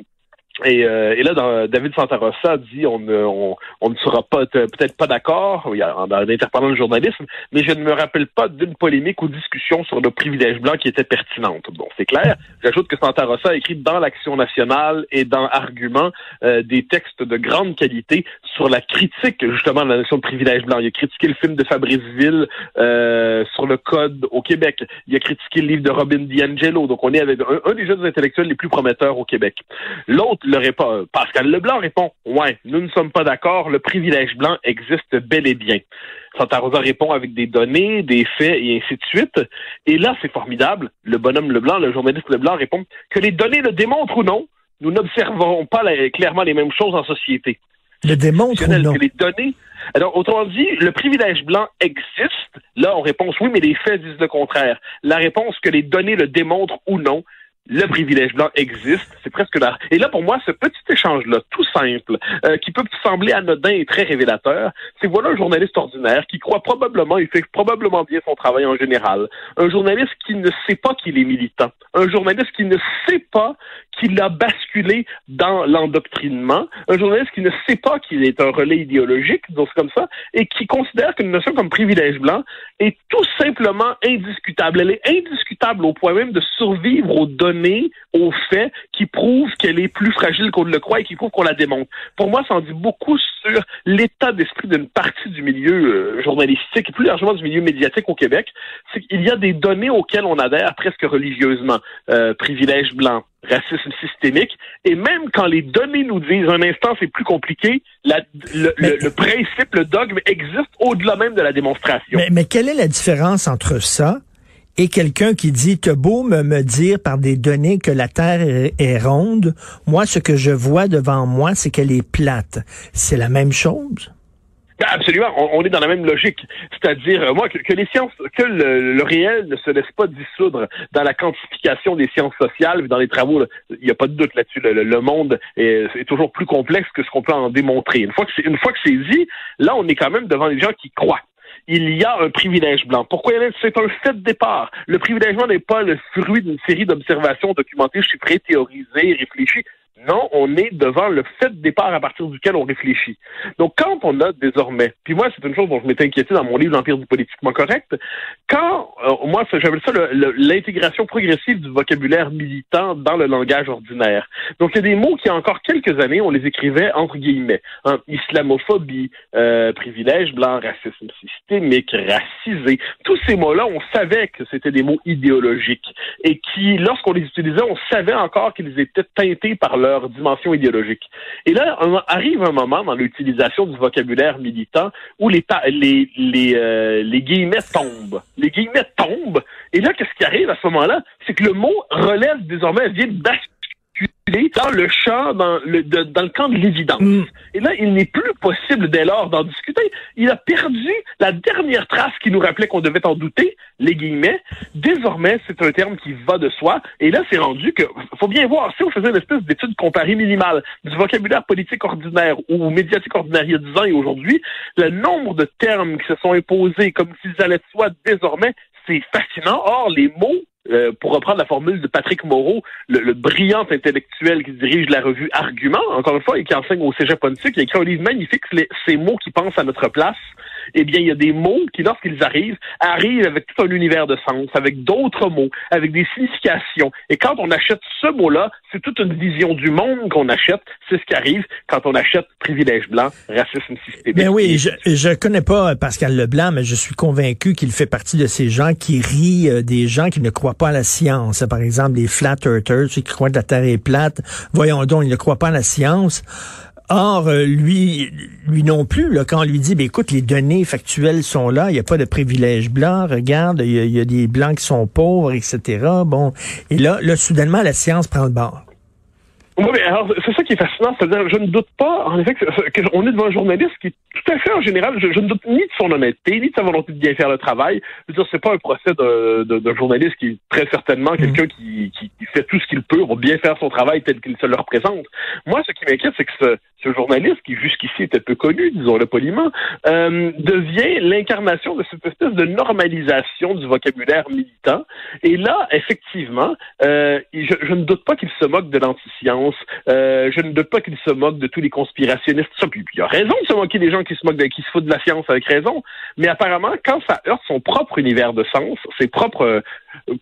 Et là, David Santa Rosa dit on ne sera pas peut-être pas d'accord en interpellant le journalisme, mais je ne me rappelle pas d'une polémique ou discussion sur le privilège blanc qui était pertinente. Bon, c'est clair. J'ajoute que Santa Rosa a écrit dans l'Action nationale et dans Argument des textes de grande qualité sur la critique justement de la notion de privilège blanc. Il a critiqué le film de Fabrice Ville sur le code au Québec. Il a critiqué le livre de Robin DiAngelo. Donc on est avec un des jeunes intellectuels les plus prometteurs au Québec. L'autre Pascal Leblanc répond « Ouais, nous ne sommes pas d'accord, le privilège blanc existe bel et bien. » Santa Rosa répond avec des données, des faits et ainsi de suite. Et là, c'est formidable. Le bonhomme Leblanc, le journaliste Leblanc répond que les données le démontrent ou non, nous n'observerons pas clairement les mêmes choses en société. Le démontre ou non? Que les données... Alors, autrement dit, le privilège blanc existe. Là, on répond oui, mais les faits disent le contraire. La réponse que les données le démontrent ou non, le privilège blanc existe, c'est presque là. Et là, pour moi, ce petit échange-là, tout simple, qui peut sembler anodin et très révélateur, c'est voilà un journaliste ordinaire qui croit probablement, il fait probablement bien son travail en général. Un journaliste qui ne sait pas qu'il est militant. Un journaliste qui ne sait pas qu'il a basculé dans l'endoctrinement. Un journaliste qui ne sait pas qu'il est un relais idéologique, donc c'est comme ça, et qui considère qu'une notion comme privilège blanc est tout simplement indiscutable. Elle est indiscutable au point même de survivre aux données, aux faits qui prouvent qu'elle est plus fragile qu'on ne le croit et qui prouvent qu'on la démontre. Pour moi, ça en dit beaucoup sur l'état d'esprit d'une partie du milieu journalistique et plus largement du milieu médiatique au Québec. C'est qu'il y a des données auxquelles on adhère presque religieusement. Privilège blanc, racisme systémique, et même quand les données nous disent un instant c'est plus compliqué, le principe, le dogme existe au-delà même de la démonstration. Mais quelle est la différence entre ça et quelqu'un qui dit, t'as beau me dire par des données que la Terre est ronde, moi, ce que je vois devant moi, c'est qu'elle est plate. C'est la même chose? Absolument, on est dans la même logique. C'est-à-dire, moi, que les sciences, que le réel ne se laisse pas dissoudre dans la quantification des sciences sociales, dans les travaux, il n'y a pas de doute là-dessus. Le monde est toujours plus complexe que ce qu'on peut en démontrer. Une fois que c'est dit, là, on est quand même devant des gens qui croient. Il y a un privilège blanc. Pourquoi? C'est un fait de départ. Le privilège blanc n'est pas le fruit d'une série d'observations documentées, chiffrées, théorisées, réfléchies. Non, on est devant le fait de départ à partir duquel on réfléchit. Donc, quand on a désormais, puis moi, c'est une chose dont je m'étais inquiété dans mon livre L'Empire du politiquement correct, quand, moi, j'appelle ça l'intégration progressive du vocabulaire militant dans le langage ordinaire. Donc, il y a des mots qui, il y a encore quelques années, on les écrivait entre guillemets. Hein, islamophobie, privilège blanc, racisme systémique, racisé. Tous ces mots-là, on savait que c'était des mots idéologiques et qui, lorsqu'on les utilisait, on savait encore qu'ils étaient teintés par leur dimension idéologique. Et là, arrive un moment dans l'utilisation du vocabulaire militant où les guillemets tombent. Les guillemets tombent. Et là, qu'est-ce qui arrive à ce moment-là? C'est que le mot relève désormais, vient basculer dans le champ, dans le camp de l'évidence. Et là, il n'est plus possible dès lors d'en discuter. Il a perdu la dernière trace qui nous rappelait qu'on devait en douter, les guillemets. Désormais, c'est un terme qui va de soi. Et là, c'est rendu que, faut bien voir, si on faisait une espèce d'étude comparée minimale du vocabulaire politique ordinaire ou médiatique ordinaire il y a 10 ans et aujourd'hui, le nombre de termes qui se sont imposés comme s'ils allaient de soi désormais, c'est fascinant. Or, les mots, pour reprendre la formule de Patrick Moreau, le brillant intellectuel qui dirige la revue Argument, encore une fois, et qui enseigne au Cégep Pontic, il a écrit un livre magnifique, ces mots qui pensent à notre place. eh bien, il y a des mots qui, lorsqu'ils arrivent avec tout un univers de sens, avec d'autres mots, avec des significations. Et quand on achète ce mot-là, c'est toute une vision du monde qu'on achète. C'est ce qui arrive quand on achète privilège blanc, racisme systémique. Ben oui, je connais pas Pascal Leblanc, mais je suis convaincu qu'il fait partie de ces gens qui rient des gens qui ne croient pas à la science. Par exemple, les flat earthers, ceux qui croient que la Terre est plate. Voyons donc, ils ne croient pas à la science. Or, lui non plus, là, quand on lui dit, ben écoute, les données factuelles sont là, il n'y a pas de privilège blanc, regarde, il y a des blancs qui sont pauvres, etc. Bon, et là, soudainement, la science prend le bord. Oui, mais alors, c'est ça qui est fascinant, c'est-à-dire, je ne doute pas, en effet, qu'on est devant un journaliste qui, tout à fait, en général, je ne doute ni de son honnêteté, ni de sa volonté de bien faire le travail. Je veux dire, c'est pas un procès d'un journaliste qui est très certainement quelqu'un qui fait tout ce qu'il peut pour bien faire son travail tel qu'il se le représente. Moi, ce qui m'inquiète, c'est que ce journaliste, qui jusqu'ici était peu connu, disons-le poliment, devient l'incarnation de cette espèce de normalisation du vocabulaire militant. Et là, effectivement, je ne doute pas qu'il se moque de l'anti-science. Je ne doute pas qu'il se moque de tous les conspirationnistes. Ça, puis il a raison de se moquer des gens qui se foutent de la science avec raison. Mais apparemment, quand ça heurte son propre univers de sens, ses propres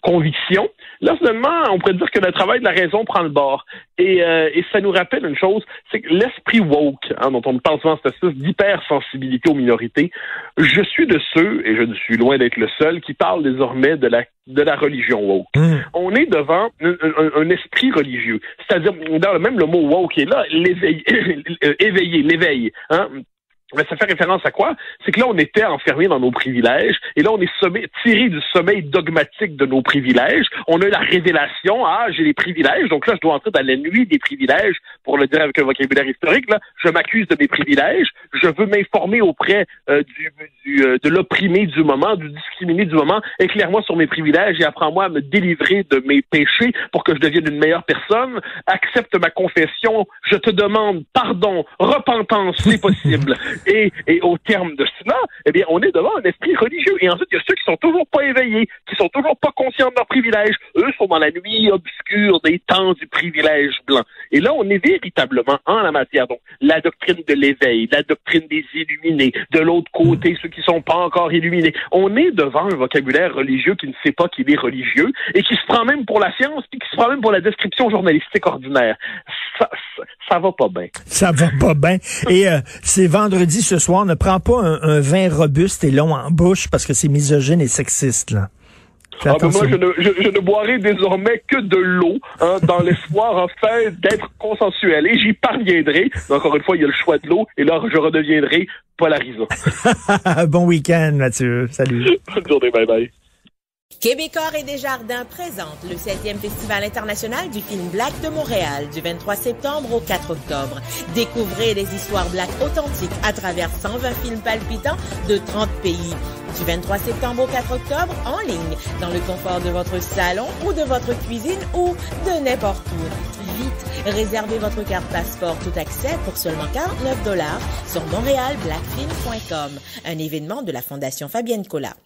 convictions, là, finalement, on pourrait dire que le travail de la raison prend le bord. Et ça nous rappelle une chose, c'est que l'esprit woke, dont on parle souvent, cette espèce d'hypersensibilité aux minorités, je suis de ceux, et je ne suis loin d'être le seul, qui parle désormais de la religion woke. On est devant un esprit religieux. C'est-à-dire, même le mot woke est là, l'éveil. Mais ça fait référence à quoi? C'est que là, on était enfermés dans nos privilèges, et là, on est tiré du sommeil dogmatique de nos privilèges. On a eu la révélation, j'ai les privilèges, donc là, je dois entrer dans la nuit des privilèges, pour le dire avec un vocabulaire historique, là, je m'accuse de mes privilèges, je veux m'informer auprès de l'opprimé du moment, du discriminé du moment, éclaire-moi sur mes privilèges et apprends-moi à me délivrer de mes péchés pour que je devienne une meilleure personne, accepte ma confession, je te demande pardon, repentance, c'est possible. Et au terme de cela, eh bien, on est devant un esprit religieux. Et ensuite, il y a ceux qui sont toujours pas éveillés, qui sont toujours pas conscients de leurs privilèges. Eux sont dans la nuit obscure des temps du privilège blanc. Et là, on est véritablement en la matière. Donc, la doctrine de l'éveil, la doctrine des illuminés, de l'autre côté, ceux qui sont pas encore illuminés. On est devant un vocabulaire religieux qui ne sait pas qu'il est religieux et qui se prend même pour la science et qui se prend même pour la description journalistique ordinaire. Ça va pas bien. Ça va pas bien. Et c'est vendredi ce soir. Ne prends pas un vin robuste et long en bouche parce que c'est misogyne et sexiste, là. Moi, je ne boirai désormais que de l'eau, dans l'espoir, enfin, d'être consensuel. Et j'y parviendrai. Encore une fois, il y a le choix de l'eau. Et là, je redeviendrai polarisant. Bon week-end, Mathieu. Salut. Bonne journée. Bye-bye. Québecor et Desjardins présente le 7e Festival international du film Black de Montréal du 23 septembre au 4 octobre. Découvrez les histoires Black authentiques à travers 120 films palpitants de 30 pays. Du 23 septembre au 4 octobre, en ligne, dans le confort de votre salon ou de votre cuisine ou de n'importe où. Vite, réservez votre carte passeport tout accès pour seulement $49 sur montrealblackfilm.com, un événement de la Fondation Fabienne Colas.